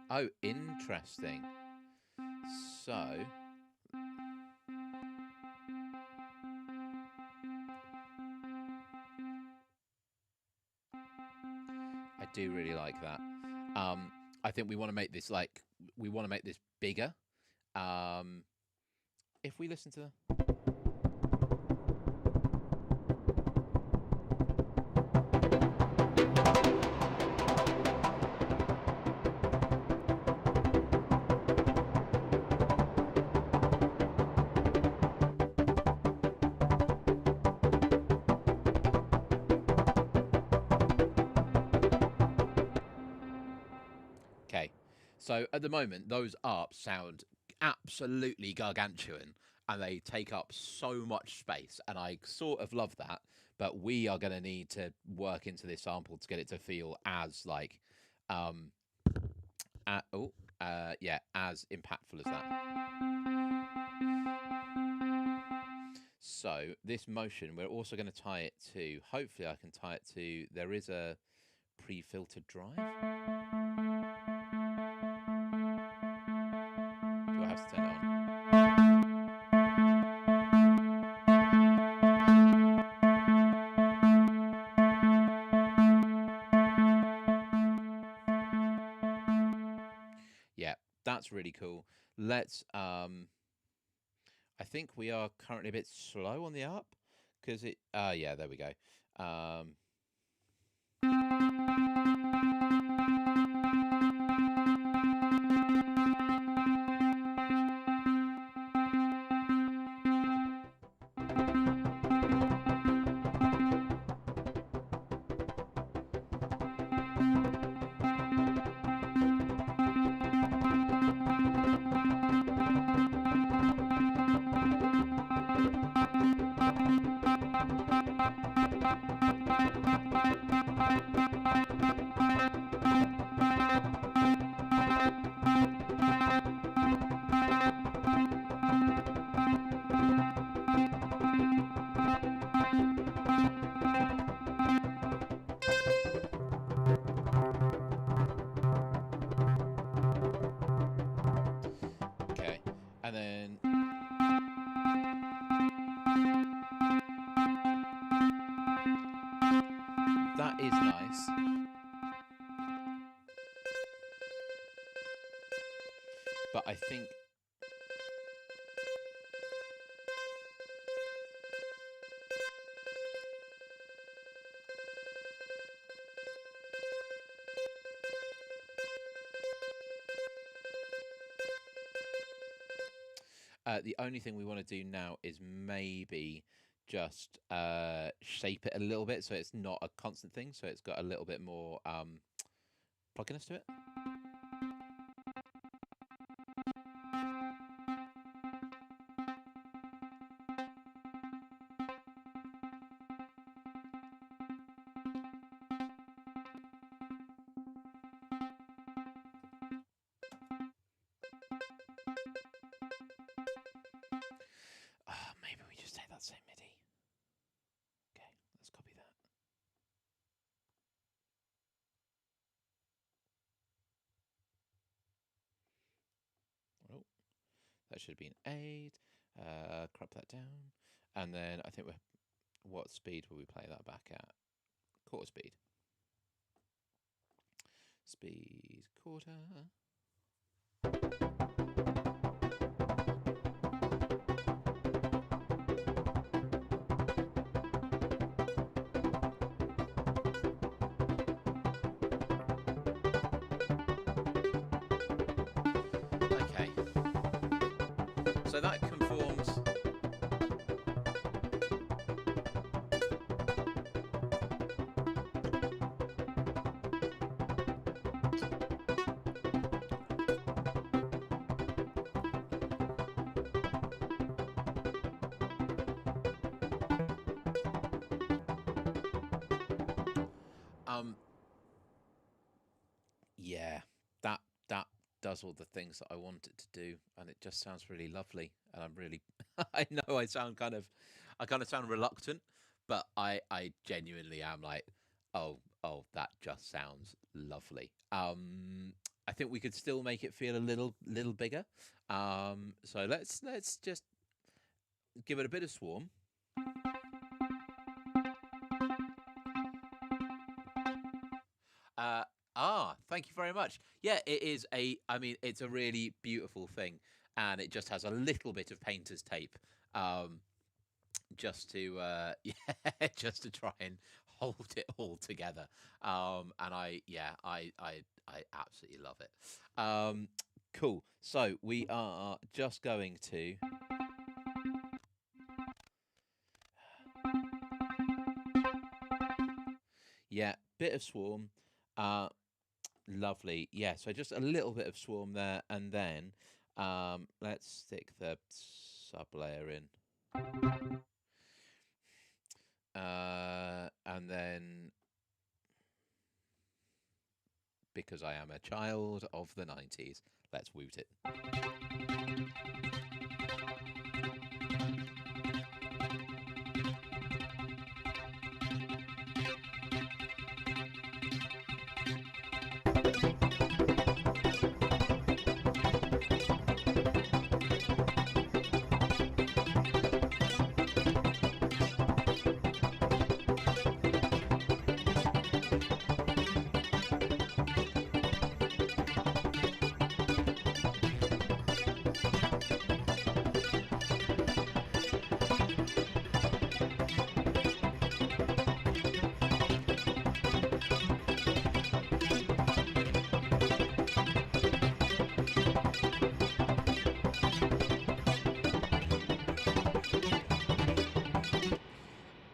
Oh, interesting. So, I do really like that. I think we want to make this bigger. If we listen to So at the moment, those ARPs sound absolutely gargantuan and they take up so much space. And I sort of love that. But we are going to need to work into this sample to get it to feel as like, um, yeah, as impactful as that. So this motion, we're also going to tie it to, hopefully I can tie it to, there is a pre-filtered drive. Do I have to turn it on? Yeah, that's really cool. Let's, I think we are currently a bit slow on the up because it, yeah, there we go. Okay, and then that is nice. But I think the only thing we want to do now is maybe just shape it a little bit so it's not a constant thing, so it's got a little bit more plugginess to it. Maybe we just take that same MIDI. Okay, let's copy that. Oh, that should have been 8. Crop that down. And then I think what speed will we play that back at? Quarter speed. Speed quarter. Okay. So that conforms. Yeah, that does all the things that I want it to do, and it just sounds really lovely. And I'm really, I know I kind of sound reluctant, but I genuinely am like, oh, that just sounds lovely. I think we could still make it feel a little bigger. So let's just give it a bit of swarm. Thank you very much. Yeah, it is I mean, it's a really beautiful thing, and it just has a little bit of painter's tape, just to yeah, just to try and hold it all together. And I absolutely love it. Cool. So we are just going to. Yeah, bit of swarm. Lovely. Yeah, so just a little bit of swarm there, and then let's stick the sub layer in. And then, because I am a child of the 90s, let's woot it.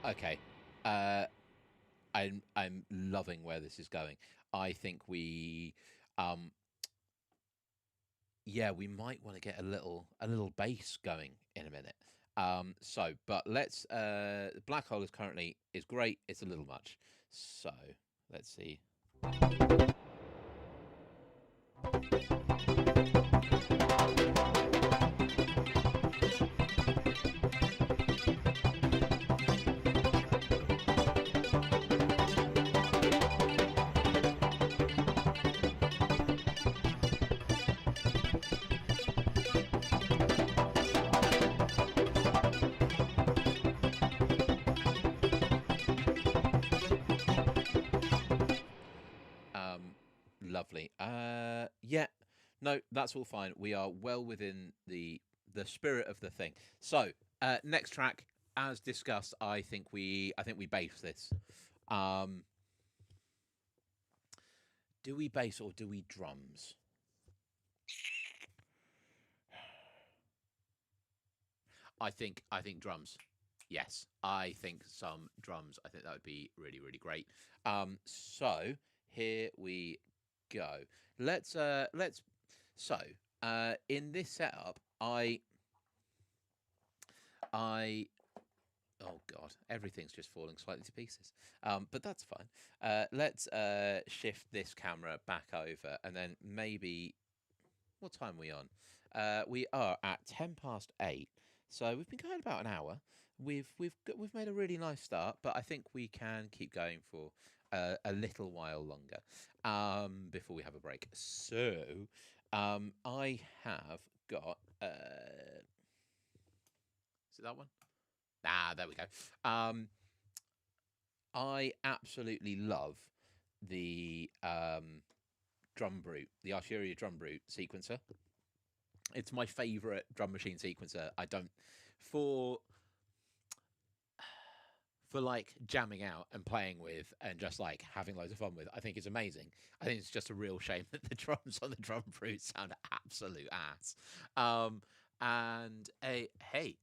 Okay. Uh, I'm loving where this is going. I think um, yeah, we might want to get a little bass going in a minute. But let's. Black hole is currently is great. It's a little much. So let's see. Um, Lovely. Yeah, no, that's all fine. We are well within the spirit of the thing. So, next track, as discussed, I think we base this. Um, do we bass or do we drums? I think drums. Yes, I think some drums. I think that would be really really great. So here we go. Let's so in this setup, I oh god, everything's just falling slightly to pieces. But that's fine. Let's shift this camera back over, and then maybe what time are we on? We are at 10 past 8, so we've been going about an hour. We've made a really nice start, but I think we can keep going for a little while longer before we have a break. So I have got. Is it that one? Ah, there we go. I absolutely love the drum brute, the Arturia drum brute sequencer. It's my favorite drum machine sequencer. I don't for for like jamming out and playing with and just like having loads of fun with. I think it's amazing. I think it's just a real shame that the drums on the drum brute sound absolute ass. And a hey,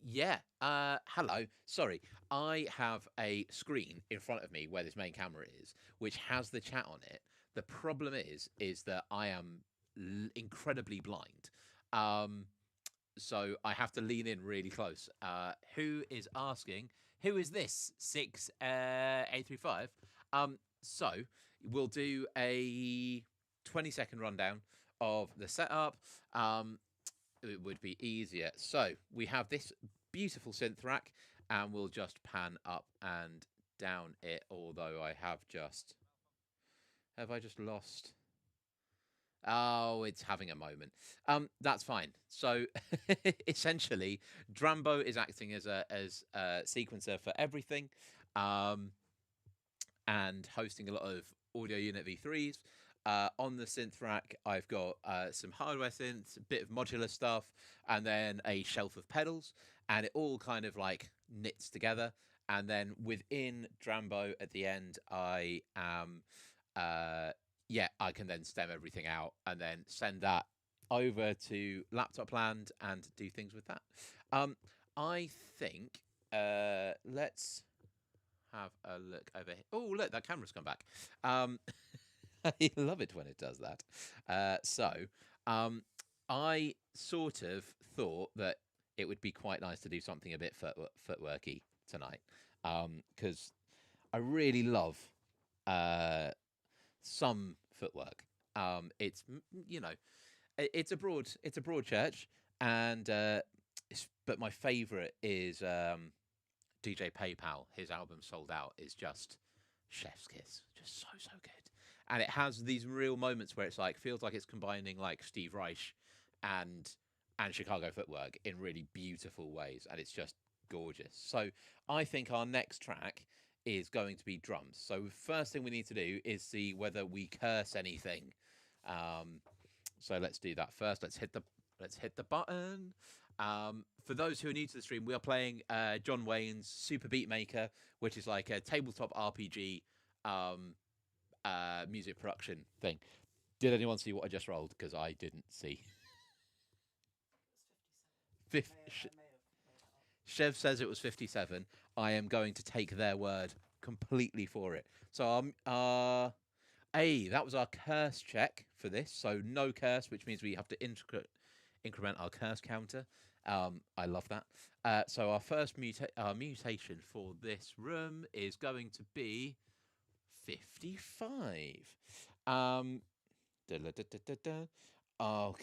yeah. Hello. Sorry. I have a screen in front of me where this main camera is, which has the chat on it. The problem is that I am incredibly blind. Um, so I have to lean in really close. Who is asking? Who is this? 6835. So we'll do a 20-second rundown of the setup. It would be easier. So we have this beautiful synth rack, and we'll just pan up and down it. Although have I just lost? Oh, it's having a moment. That's fine. So essentially, Drambo is acting as a sequencer for everything, um, and hosting a lot of audio unit V3s. On the synth rack, I've got some hardware synths, a bit of modular stuff, and then a shelf of pedals, and it all kind of like knits together. And then within Drambo at the end, I am, yeah, I can then stem everything out and then send that over to Laptop Land and do things with that. I think let's have a look over here. Oh, look, that camera's come back. Um, I love it when it does that. So, I sort of thought that it would be quite nice to do something a bit footworky tonight, because I really love uh, some footwork. You know, it's a broad church, and but my favourite is DJ PayPal. His album Sold Out is just chef's kiss, just so good. And it has these real moments where it's like feels like it's combining like Steve Reich and Chicago footwork in really beautiful ways, and it's just gorgeous. So I think our next track is going to be drums. So first thing we need to do is see whether we curse anything. Um, so let's do that first. Let's hit the button. For those who are new to the stream, we are playing John Wayne's Super Beat Maker, which is like a tabletop RPG music production thing. Did anyone see what I just rolled? Because I didn't see. It was 57. Fif- I may have made that up. Chev says it was 57. I am going to take their word completely for it. So that was our curse check for this. So no curse, which means we have to increment our curse counter. I love that. So our first mutation for this room is going to be 55. Um, Oh,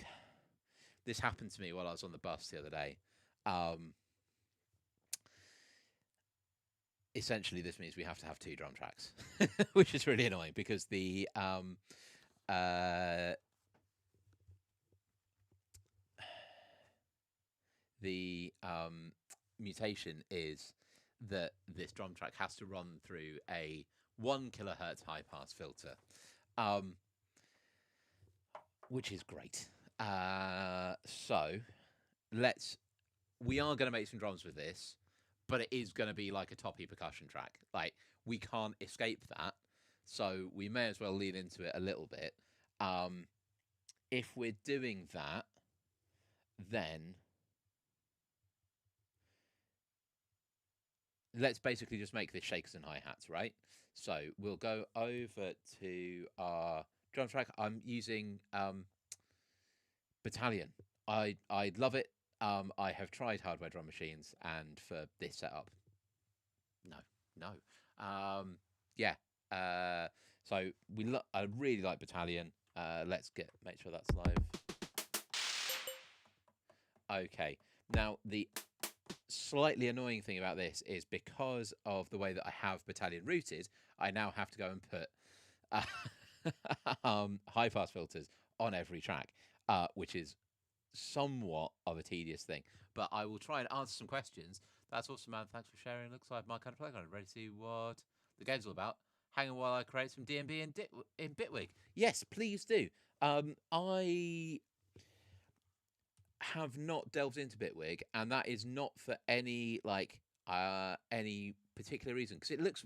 this happened to me while I was on the bus the other day. Um, Essentially, this means we have to have two drum tracks, which is really annoying because uh, the mutation is that this drum track has to run through a 1 kilohertz high pass filter, um, which is great. So let's we are going to make some drums with this, but it is going to be like a toppy percussion track. Like we can't escape that, so we may as well lean into it a little bit. Um, if we're doing that, then let's basically just make this shakers and hi hats, right? So we'll go over to our drum track. I'm using Battalion. I love it. I have tried hardware drum machines, and for this setup, no, no. Yeah. So I really like Battalion. Let's make sure that's live. Okay. Now the slightly annoying thing about this is because of the way that I have Battalion routed, I now have to go and put high pass filters on every track, which is somewhat of a tedious thing. But I will try and answer some questions. That's awesome, man. Thanks for sharing. Looks like my kind of playground. Ready to see what the game's all about. Hang on while I create some DMB in Bitwig. Yes, please do. I have not delved into Bitwig, and that is not for any particular reason, because it looks,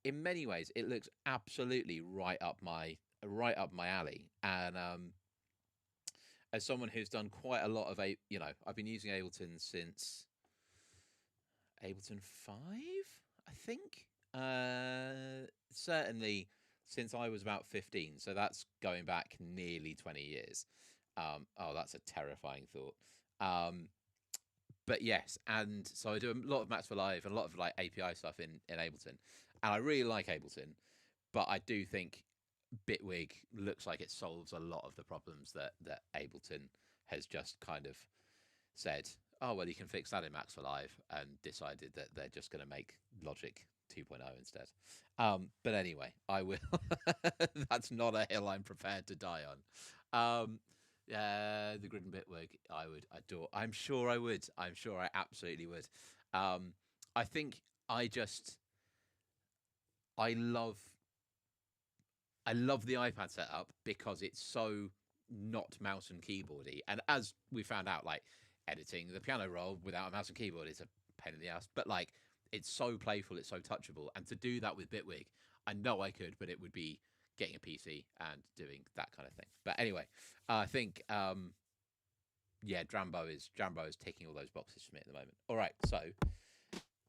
in many ways, it looks absolutely right up my alley. And as someone who's done quite a lot of I've been using Ableton since Ableton 5, I think. Certainly since I was about 15, so that's going back nearly 20 years. Oh, that's a terrifying thought. But yes, and so I do a lot of Max for Live and a lot of like API stuff in Ableton, and I really like Ableton, but I do think Bitwig looks like it solves a lot of the problems that Ableton has just kind of said, oh well, you can fix that in Max for Live, and decided that they're just going to make Logic 2.0 instead. But anyway, I will. That's not a hill I'm prepared to die on. The Grid and Bitwig, I would adore. I'm sure I would. I'm sure I absolutely would. I think I love the iPad setup because it's so not mouse and keyboardy. And as we found out, like editing the piano roll without a mouse and keyboard is a pain in the ass. But like it's so playful, it's so touchable. And to do that with Bitwig, I know I could, but it would be getting a PC and doing that kind of thing. But anyway, I think Drambo is ticking all those boxes for me at the moment. All right, so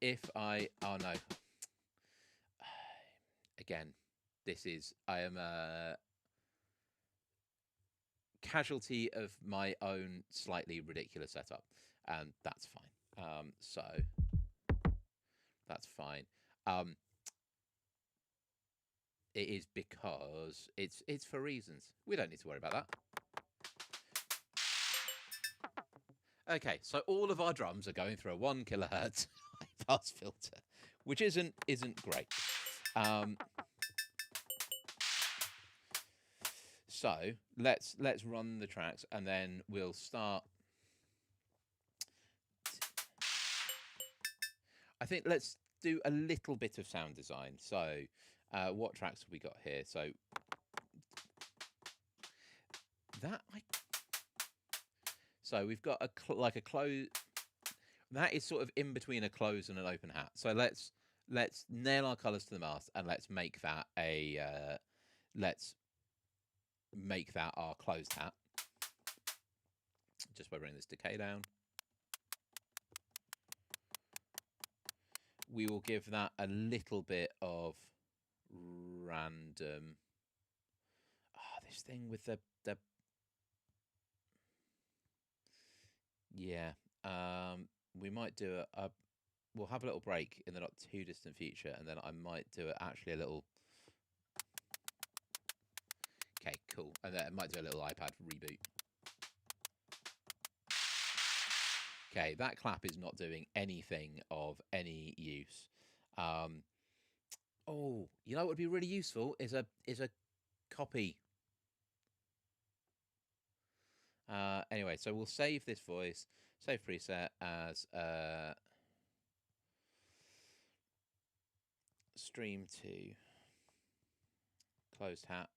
if I no, again, this is I am a casualty of my own slightly ridiculous setup, and that's fine. So that's fine. It is because it's for reasons. We don't need to worry about that. Okay, so all of our drums are going through a 1 kilohertz high pass filter, which isn't great. So let's run the tracks, and then we'll start. I think let's do a little bit of sound design. So what tracks have we got here? So so we've got like a close. That is sort of in between a close and an open hat. So let's nail our colours to the mast, and let's make that our closed hat. Just by bringing this decay down. We will give that a little bit of random. This thing with the yeah. We might do we'll have a little break in the not too distant future, and then I might do actually a little. Okay, cool. And then I might do a little iPad reboot. Okay, that clap is not doing anything of any use. Oh, you know what would be really useful is a copy. Anyway, so we'll save this voice, save preset as stream to closed hat.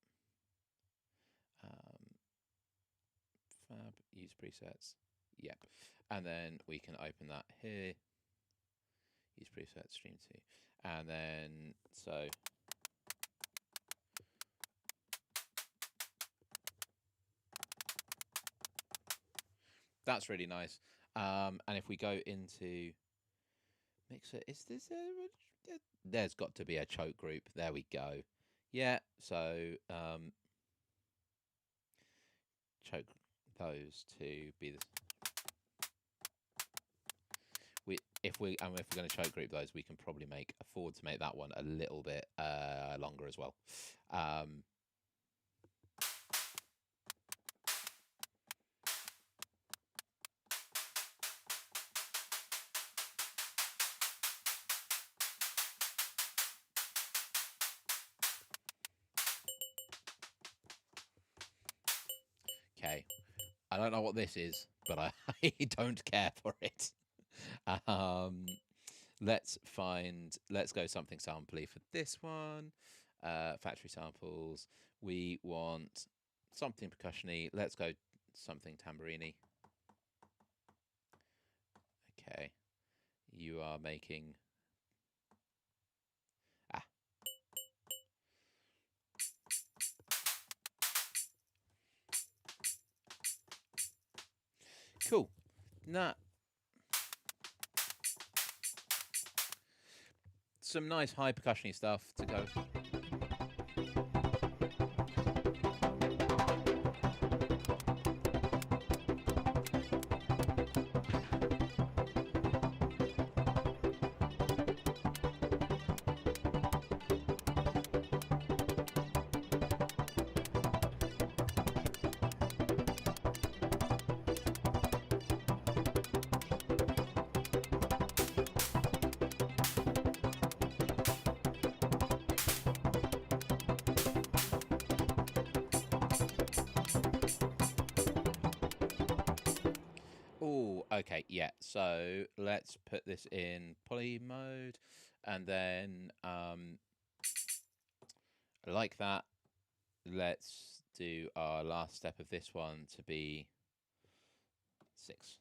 Fab, use presets. Yep. And then we can open that here. Use preset stream to. And then so that's really nice. And if we go into mixer, is this there's got to be a choke group. There we go. Yeah, so choke those to be the if we're going to choke group those, we can probably afford to make that one a little bit longer as well. Okay, I don't know what this is, but I don't care for it. Let's go something sampley for this one. Factory samples. We want something percussion-y. Let's go something tambourine-y. Okay, you are making. Cool. Nah. Some nice high percussion-y stuff to go. Okay, yeah, so let's put this in poly mode, and then like that, let's do our last step of this one to be 6.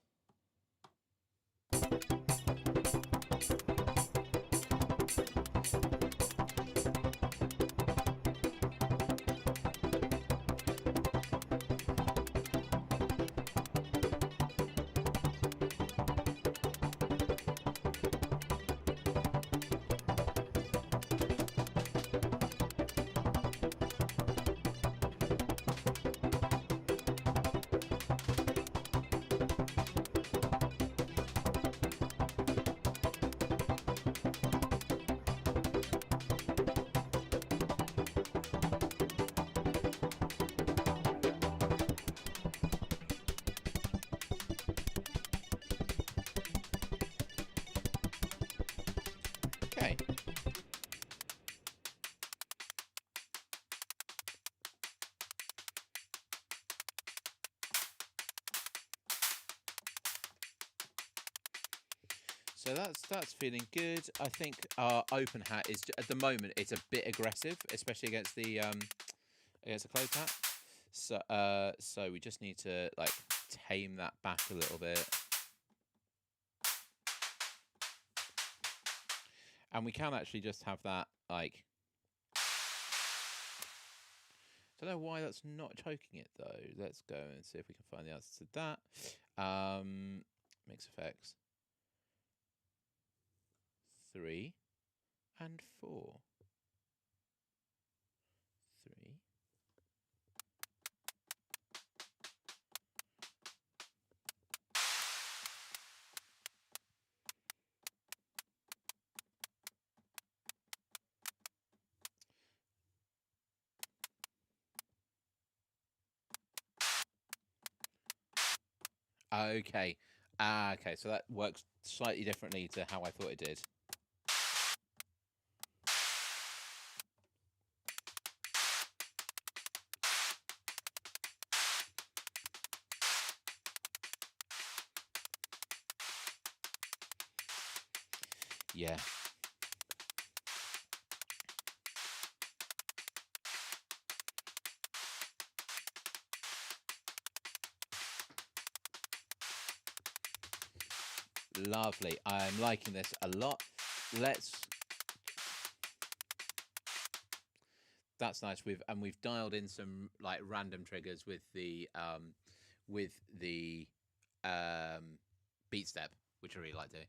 So that's feeling good. I think our open hat is at the moment it's a bit aggressive, especially against the closed hat. So we just need to like tame that back a little bit. And we can actually just have that like. Don't know why that's not choking it though. Let's go and see if we can find the answer to that. Mix effects. 3 and 4. 3. Okay. Okay, so that works slightly differently to how I thought it did. Yeah. Lovely. I'm liking this a lot. That's nice. We've dialed in some like random triggers with the beat step, which I really like doing.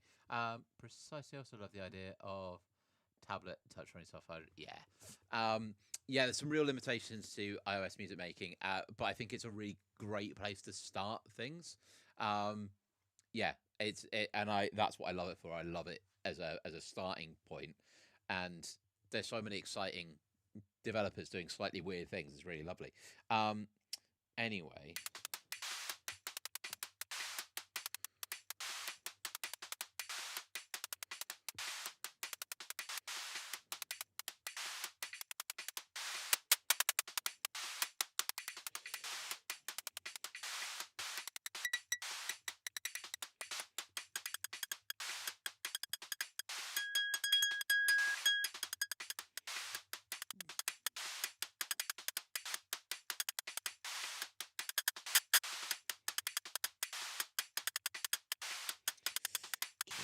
Precisely. Also love the idea of tablet touch running software. Yeah. Yeah, there's some real limitations to iOS music making, but I think it's a really great place to start things. Yeah, and that's what I love it for. I love it as a starting point, and there's so many exciting developers doing slightly weird things. It's really lovely. Anyway.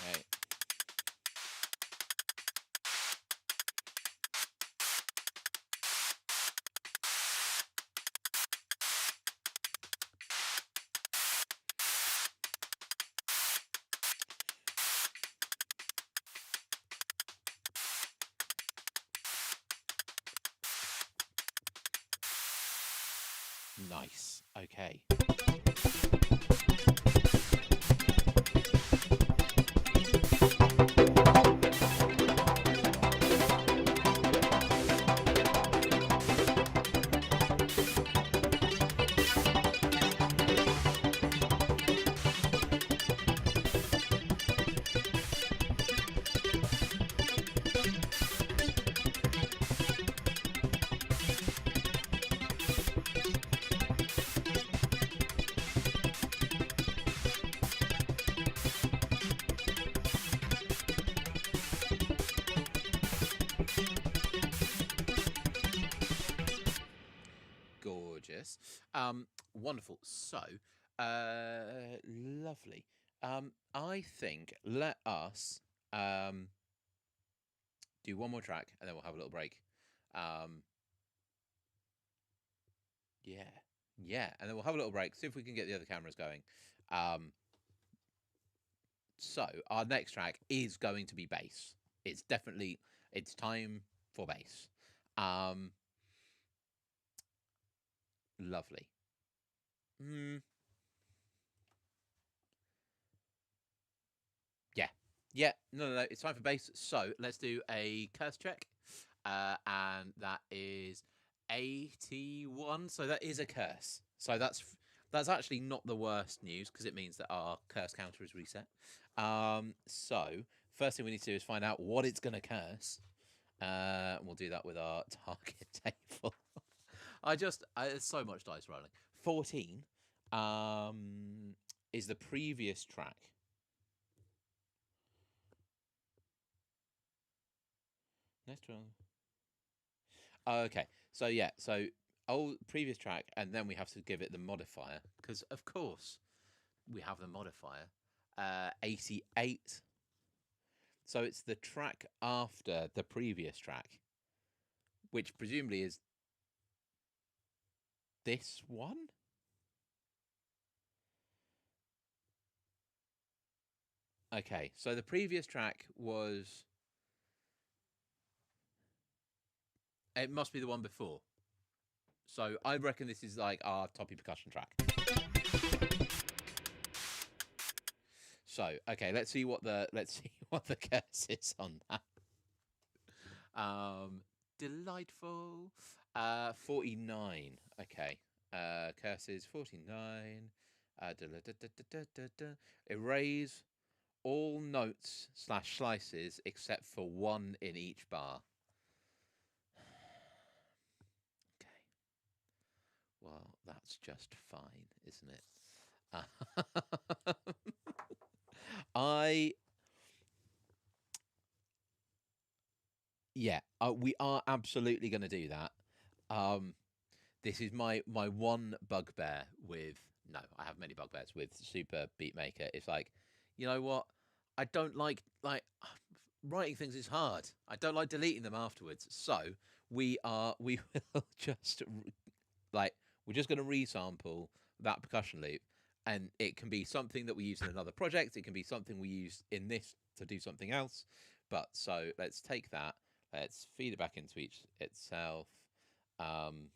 Okay. Nice. Okay. Gorgeous. Wonderful. So, lovely. I think let us do one more track and then we'll have a little break. Um, yeah, yeah, and then we'll have a little break. See if we can get the other cameras going. So our next track is going to be bass. It's time for bass. Lovely. Mm, yeah. Yeah. No. It's time for bass. So let's do a curse check. And that is 81. So that is a curse. So that's actually not the worst news because it means that our curse counter is reset. So first thing we need to do is find out what it's going to curse. We'll do that with our target table. There's so much dice rolling. 14 is the previous track. Let's try. Oh, okay. So yeah, so old previous track, and then we have to give it the modifier because of course we have the modifier. 88. So it's the track after the previous track, which presumably is this one. Okay, so the previous track was. It must be the one before. So I reckon this is like our toppy percussion track. So okay, let's see what the curse is on that. Delightful. 49. Okay. Curses 49. Erase all notes slash slices except for one in each bar. Okay. Well, that's just fine, isn't it? I Yeah, we are absolutely going to do that. Um, this is my one bugbear with. No, I have many bugbears with Super Beatmaker. It's like, you know what? I don't like writing things is hard. I don't like deleting them afterwards. So we will just like we're just going to resample that percussion loop, and it can be something that we use in another project. It can be something we use in this to do something else. But so let's take that. Let's feed it back into each itself. Um,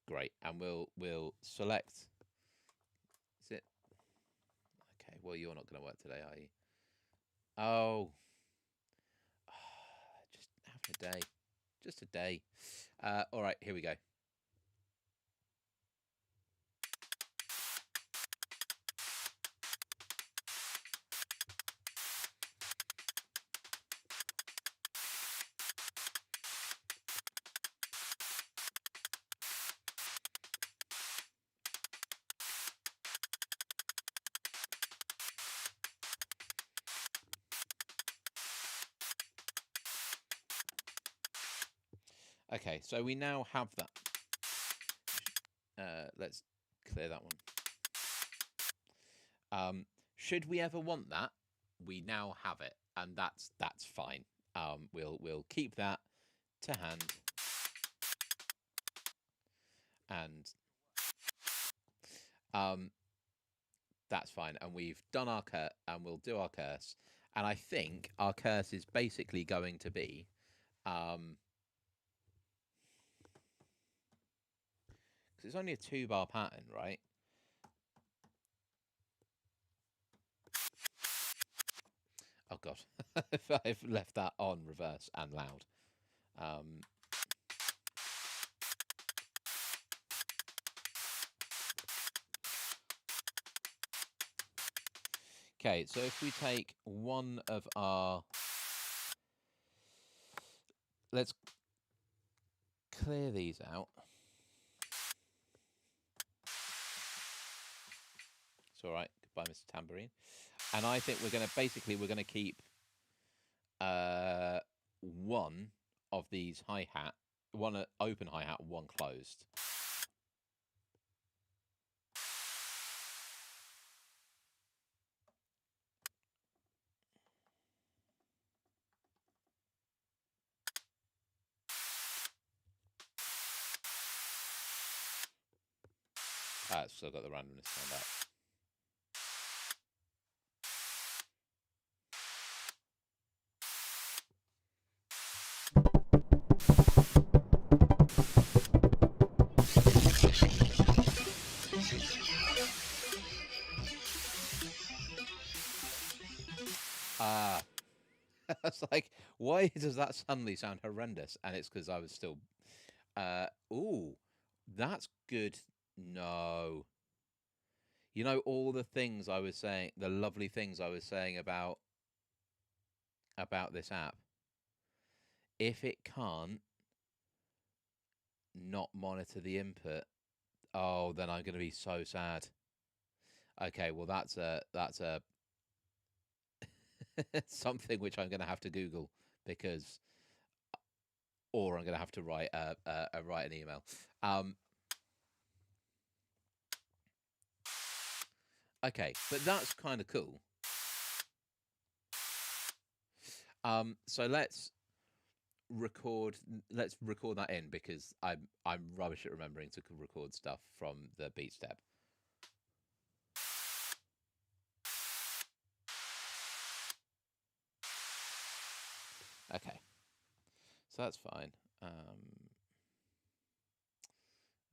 Great, and we'll select. Is it okay? Well, you're not going to work today, are you? Oh, just having a day, just a day. All right, here we go. Okay, so we now have that. Let's clear that one. Should we ever want that, we now have it, and that's fine. We'll keep that to hand, and that's fine. And we've done our curse, and we'll do our curse. And I think our curse is basically going to be, because it's only a 2-bar pattern, right? Oh god, if I've left that on reverse and loud. Okay, so if we take one of our, let's clear these out. It's all right. Goodbye, Mr. Tambourine. And I think we're gonna keep one of these hi-hat, one open hi-hat, one closed. It's still got the randomness turned up. It's like, why does that suddenly sound horrendous? And it's because I was still. Ooh, that's good. No, you know all the things I was saying, the lovely things I was saying about this app. If it can't not monitor the input, oh, then I'm going to be so sad. Okay, well that's a something which I'm going to have to Google because, or I'm going to have to write an email. Um, okay, but that's kind of cool. So let's record that in because I'm rubbish at remembering to record stuff from the beat step. Okay, so that's fine. And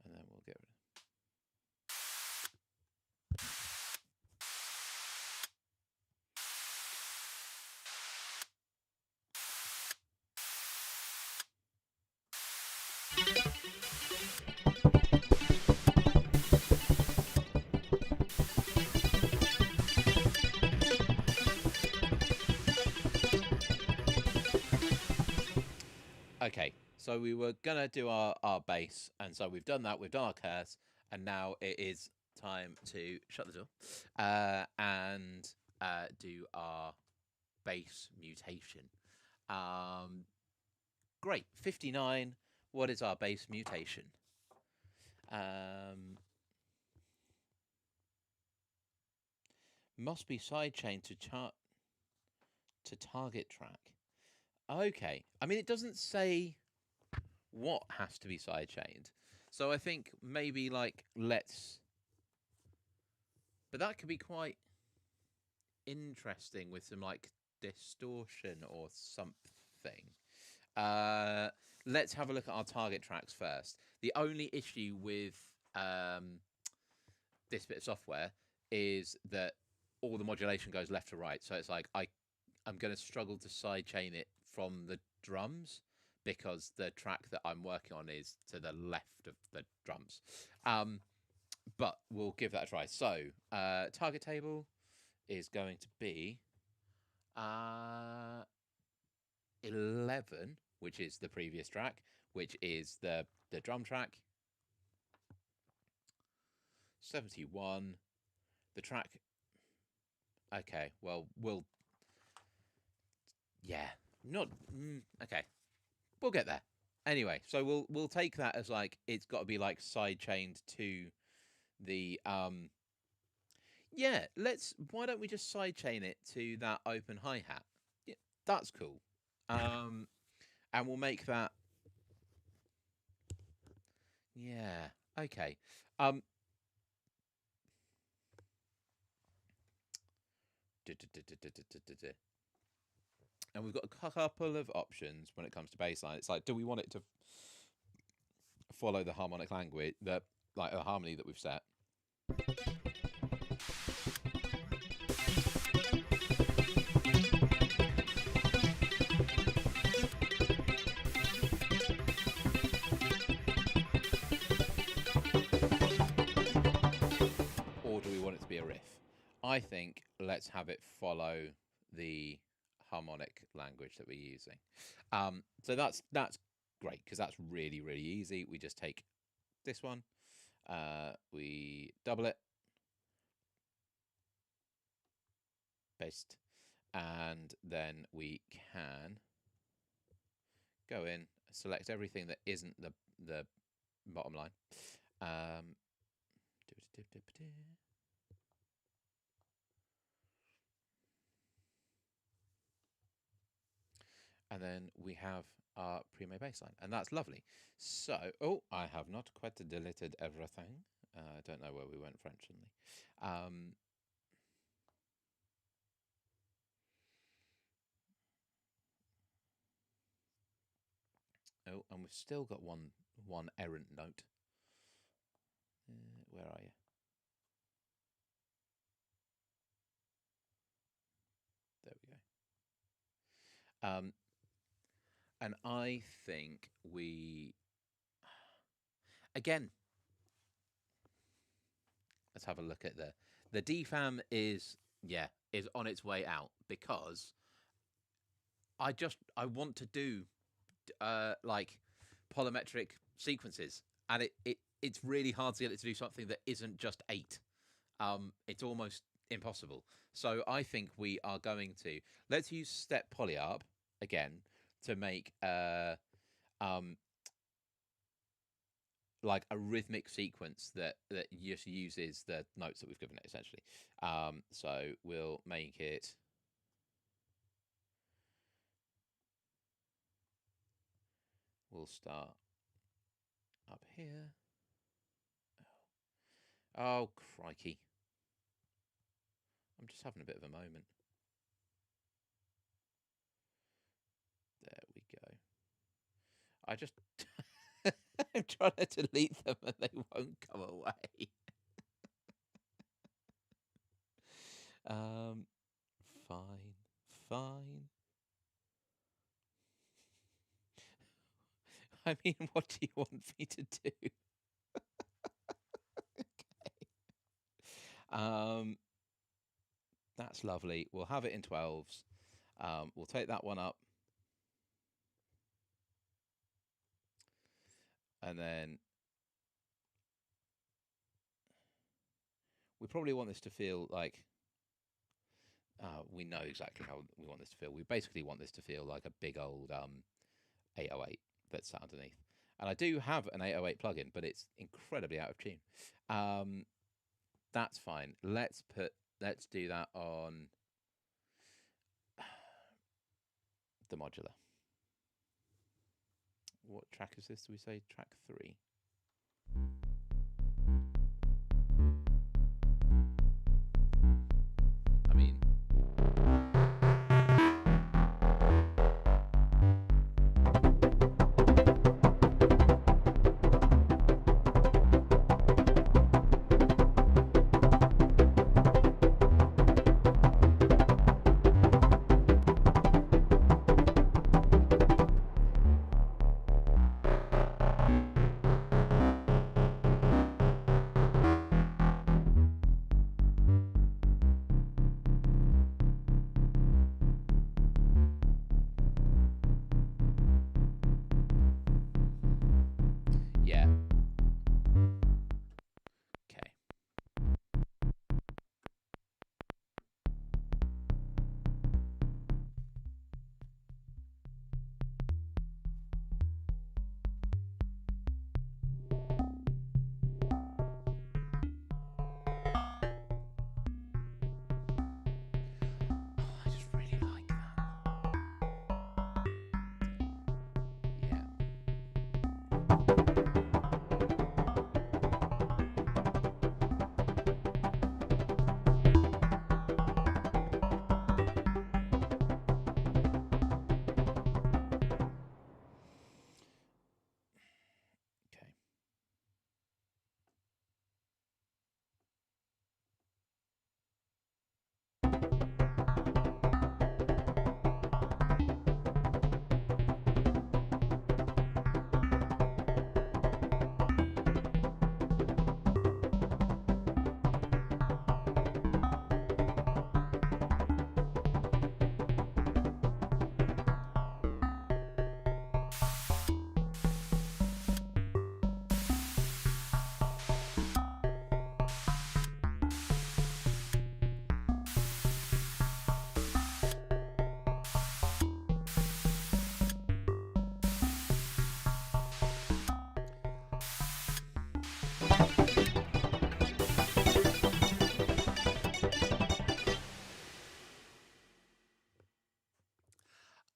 then we'll get rid Okay, so we were gonna do our base, and so we've done that. We've done our curse, and now it is time to shut the door and do our base mutation. Um, great, 59. What is our base mutation? Must be sidechained to target track. Okay, I mean it doesn't say what has to be sidechained. So I think maybe like let's, but that could be quite interesting with some like distortion or something. Let's have a look at our target tracks first. The only issue with this bit of software is that all the modulation goes left to right. So it's like I'm going to struggle to sidechain it from the drums because the track that I'm working on is to the left of the drums. But we'll give that a try. So target table is going to be 11, which is the previous track, which is the drum track. 71, the track. Okay, well, yeah, not okay. We'll get there. Anyway, so we'll take that as like it's got to be like side chained to the yeah, why don't we just sidechain it to that open hi-hat? Yeah, that's cool. And we'll make that yeah, okay. Um and we've got a couple of options when it comes to bassline. It's like, do we want it to follow the harmonic language, the like the harmony that we've set? Or do we want it to be a riff? I think let's have it follow the harmonic language that we're using. So that's great because that's really easy. We just take this one, we double it, paste, and then we can go in, select everything that isn't the bottom line. And then we have our pre-made baseline, and that's lovely. So, oh, I have not quite deleted everything. I don't know where we went French suddenly. Oh, and we've still got one errant note. Where are you? There we go. And I think we again. Let's have a look at the DFAM is on its way out because I want to do like polymetric sequences, and it's really hard to get it to do something that isn't just 8. It's almost impossible. So I think we are going to let's use step polyarp again to make um like a rhythmic sequence that just uses the notes that we've given it essentially. So we'll make it. We'll start up here. Oh crikey! I'm just having a bit of a moment. There we go. I just I'm trying to delete them and they won't come away. um, fine, fine. I mean, what do you want me to do? Um, that's lovely. We'll have it in 12s. We'll take that one up. And then we probably want this to feel like we know exactly how we want this to feel. We basically want this to feel like a big old 808 that's sat underneath. And I do have an 808 plugin, but it's incredibly out of tune. That's fine. Let's do that on the modular. What track is this? Do we say track 3? I mean, yeah. Okay. I just really like that. Yeah. Okay.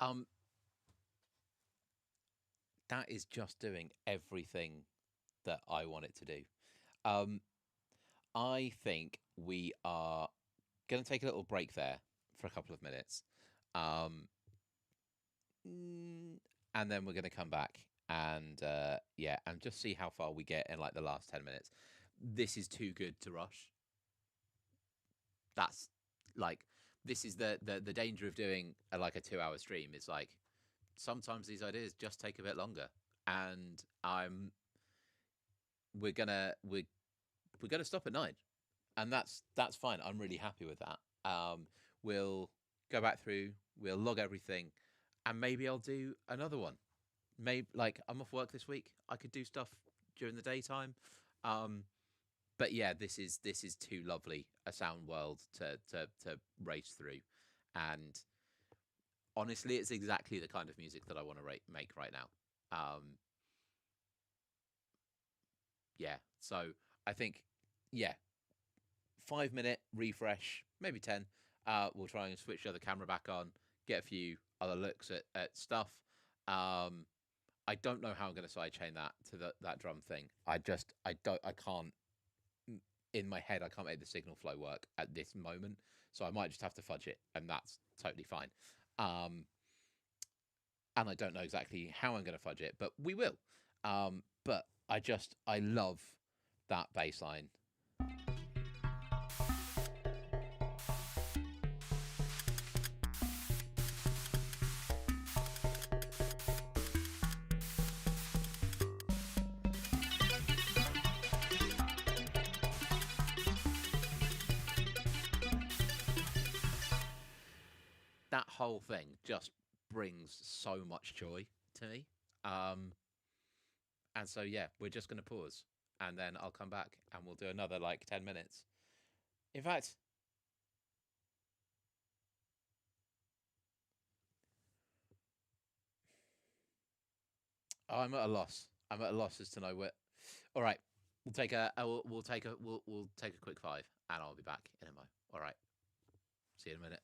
Um, that is just doing everything that I want it to do. Um, I think we are going to take a little break there for a couple of minutes. Um, and then we're going to come back and yeah, and just see how far we get in like the last 10 minutes. This is too good to rush. That's like this is the danger of doing like a 2 hour stream is like sometimes these ideas just take a bit longer, and we're gonna we're gonna stop at 9, and that's fine. I'm really happy with that. We'll go back through, we'll log everything, and maybe I'll do another one. Maybe like I'm off work this week. I could do stuff during the daytime. Um, but yeah, this is too lovely a sound world to race through, and honestly, it's exactly the kind of music that I want to make right now. Yeah, so I think, yeah, 5 minute refresh, maybe 10. We'll try and switch the other camera back on, get a few other looks at stuff. I don't know how I'm going to sidechain that to that drum thing. I can't, in my head, I can't make the signal flow work at this moment. So I might just have to fudge it, and that's totally fine. And I don't know exactly how I'm going to fudge it, but we will. But I love that bass line. That whole thing just brings so much joy to me. And so yeah, we're just gonna pause, and then I'll come back and we'll do another like 10 minutes. In fact, I'm at a loss. I'm at a loss as to know where. All right, we'll take a quick 5, and I'll be back in a mo. All right, see you in a minute.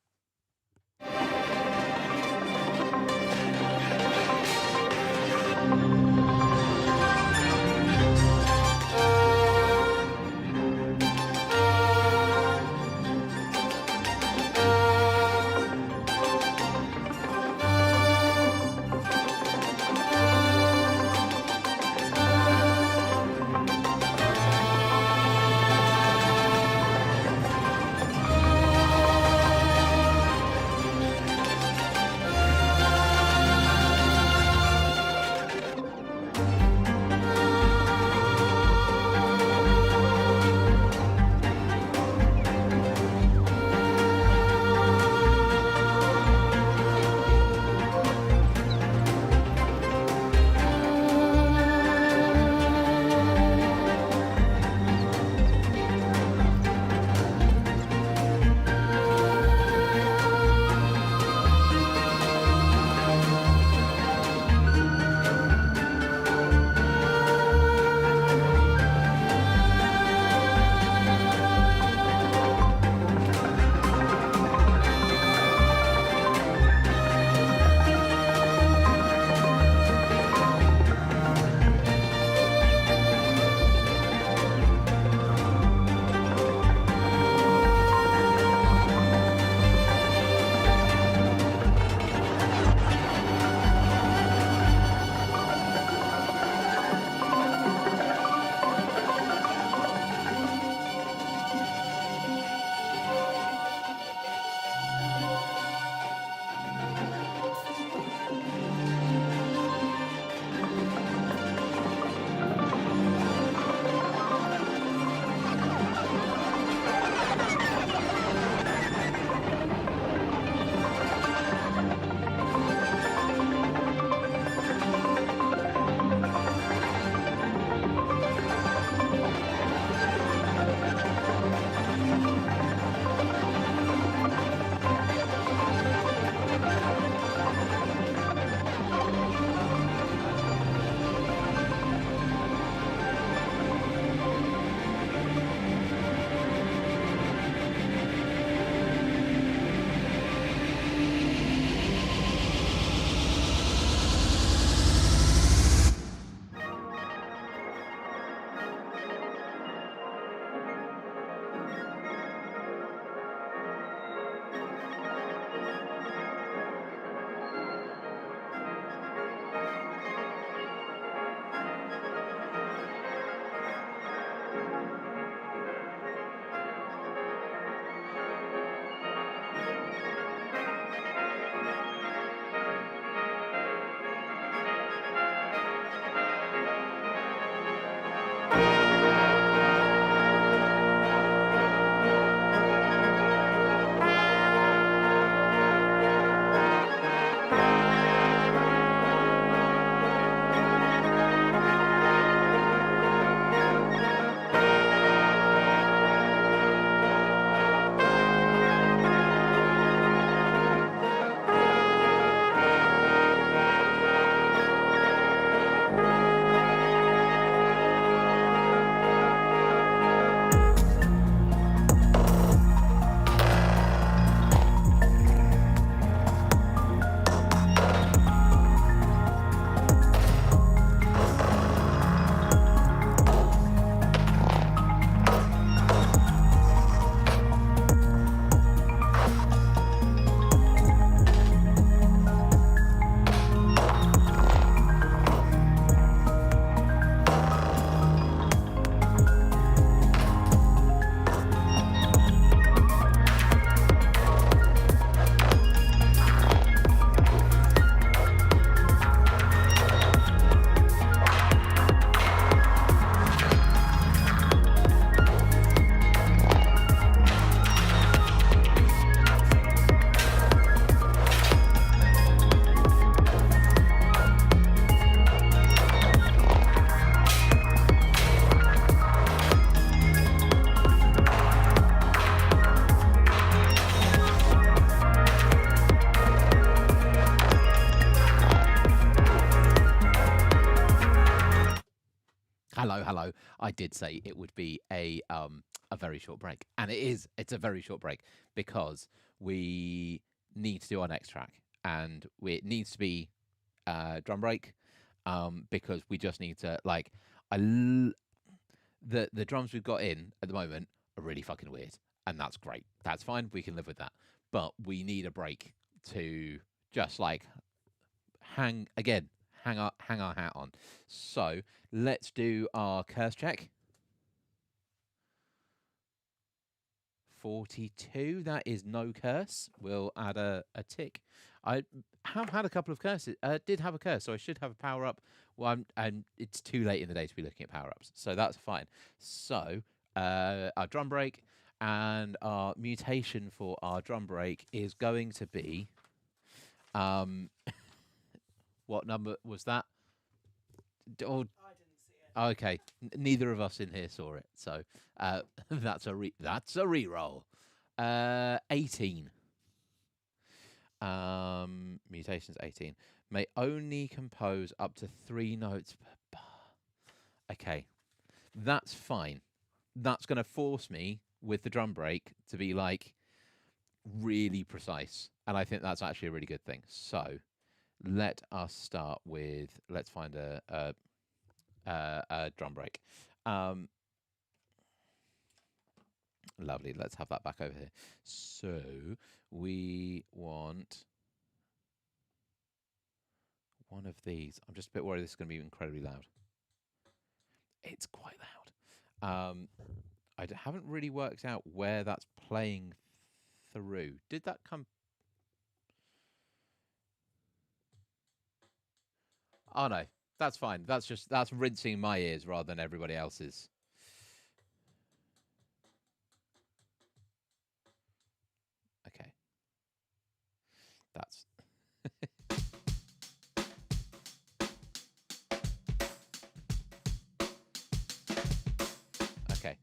Hello, hello. I did say it would be a very short break, and it is. It's a very short break because we need to do our next track, and it needs to be drum break, because we just need to like I l- the drums we've got in at the moment are really fucking weird, and that's great. That's fine. We can live with that, but we need a break to just like hang again, hang our hat on. So let's do our curse check. 42. That is no curse. We'll add a tick. I have had a couple of curses. Did have a curse, so I should have a power up. Well, and it's too late in the day to be looking at power ups, so that's fine. So our drum break and our mutation for our drum break is going to be um what number was that? Oh, I didn't see it. okay. Neither of us in here saw it, so that's a re-roll. 18. Mutations 18. May only compose up to 3 notes per bar. Okay, that's fine. That's going to force me with the drum break to be like really precise, and I think that's actually a really good thing. So let us start with let's find a drum break. Lovely. Let's have that back over here. So we want one of these. I'm just a bit worried this is going to be incredibly loud. It's quite loud. Haven't really worked out where that's playing through. Did that come? Oh no, that's fine. That's rinsing my ears rather than everybody else's. Okay. That's okay.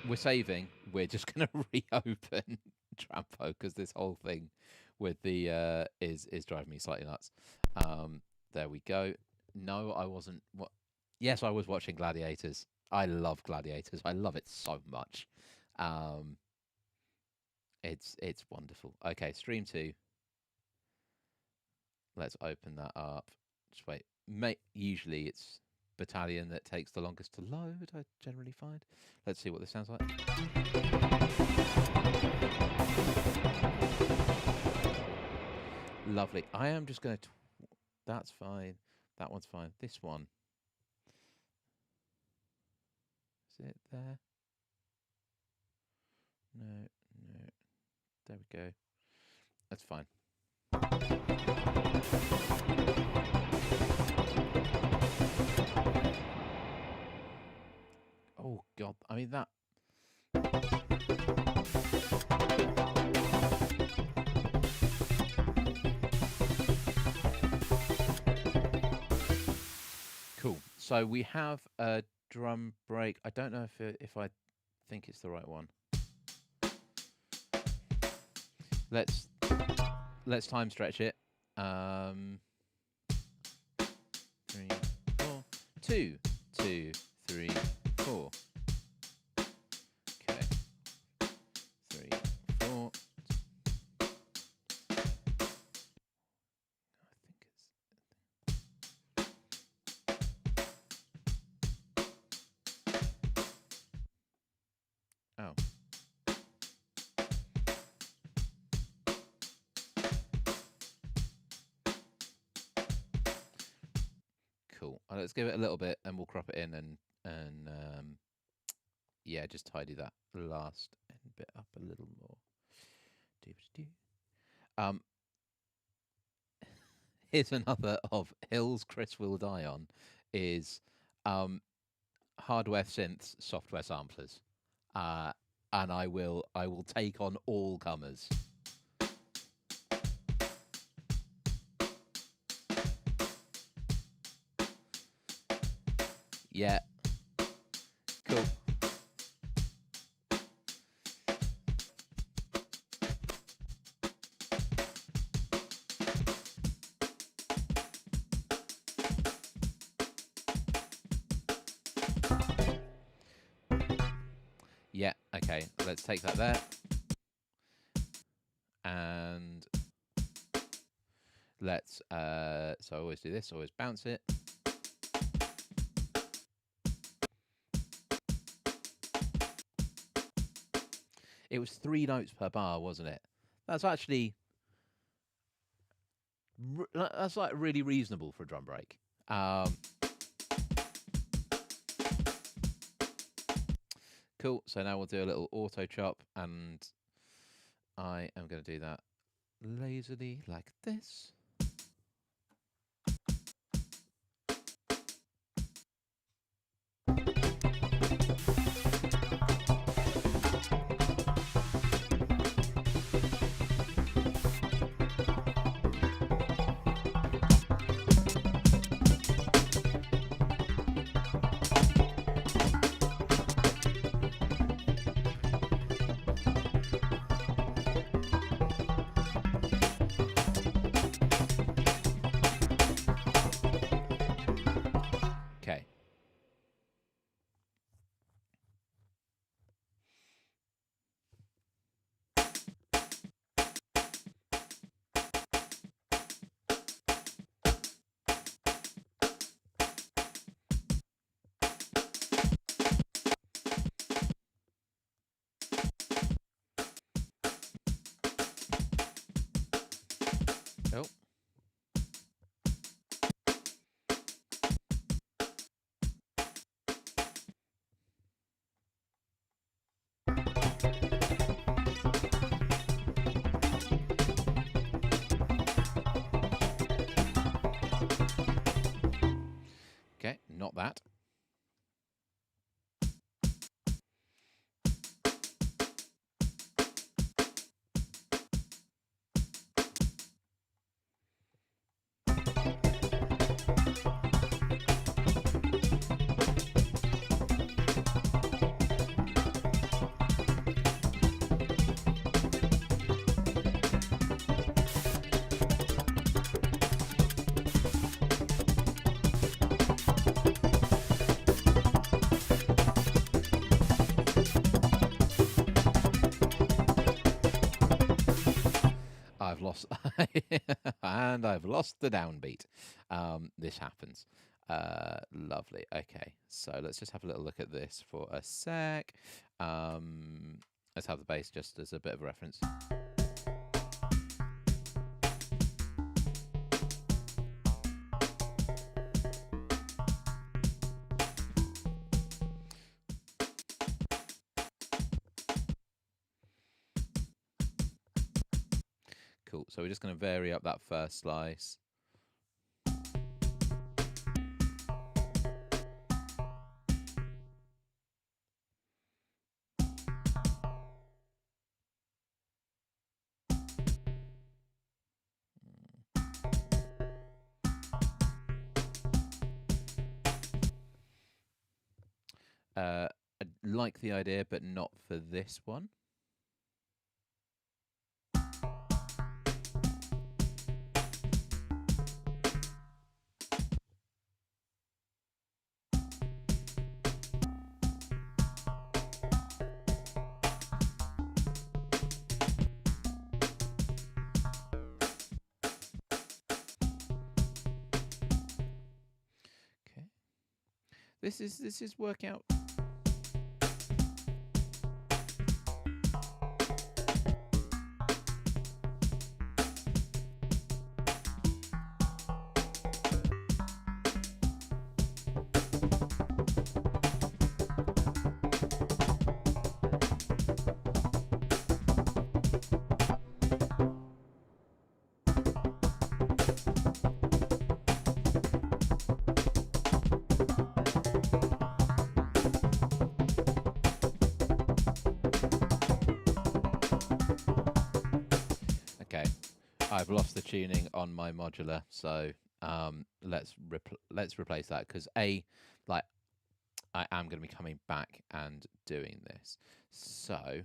We're saving. We're just going to reopen Trampo because this whole thing with the is driving me slightly nuts. There we go. No, I wasn't. What? Yes, I was watching Gladiators. I love Gladiators. I love it so much. It's wonderful. Okay, stream 2. Let's open that up. Just wait. Usually it's Battalion that takes the longest to load, I generally find. Let's see what this sounds like. Lovely. I am just going to... That's fine. That one's fine. This one. Is it there? No, no. There we go. That's fine. Oh, God. I mean, that... Cool. So we have a drum break. I don't know if I think it's the right one. Let's time stretch it. 3, 4, 2, 2, 3, 4. Okay. 3, 4. I think it's. Oh. Cool. Let's give it a little bit, and we'll crop it in, and yeah, just tidy that last end bit up a little more. Here's another of hills Chris will die on is hardware synths, software samplers, and I will take on all comers. Yeah. Cool. Okay, let's take that there. And let's, so I always do this, always bounce it. It was 3 notes per bar, wasn't it? That's actually, that's like really reasonable for a drum break. Cool, so now we'll do a little auto chop, and I am going to do that lazily like this. Okay. Oh. Okay, not that. I've lost, and I've lost the downbeat. This happens. Lovely. Okay, so let's just have a little look at this for a sec. Let's have the bass just as a bit of a reference. Cool. So we're just going to vary up that first slice. I like the idea, but not for this one. Okay. This is working out. Okay, I've lost the tuning on my modular, so let's replace that, because like I am going to be coming back and doing this. So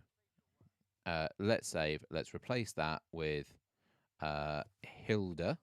let's save. Let's replace that with Hilda.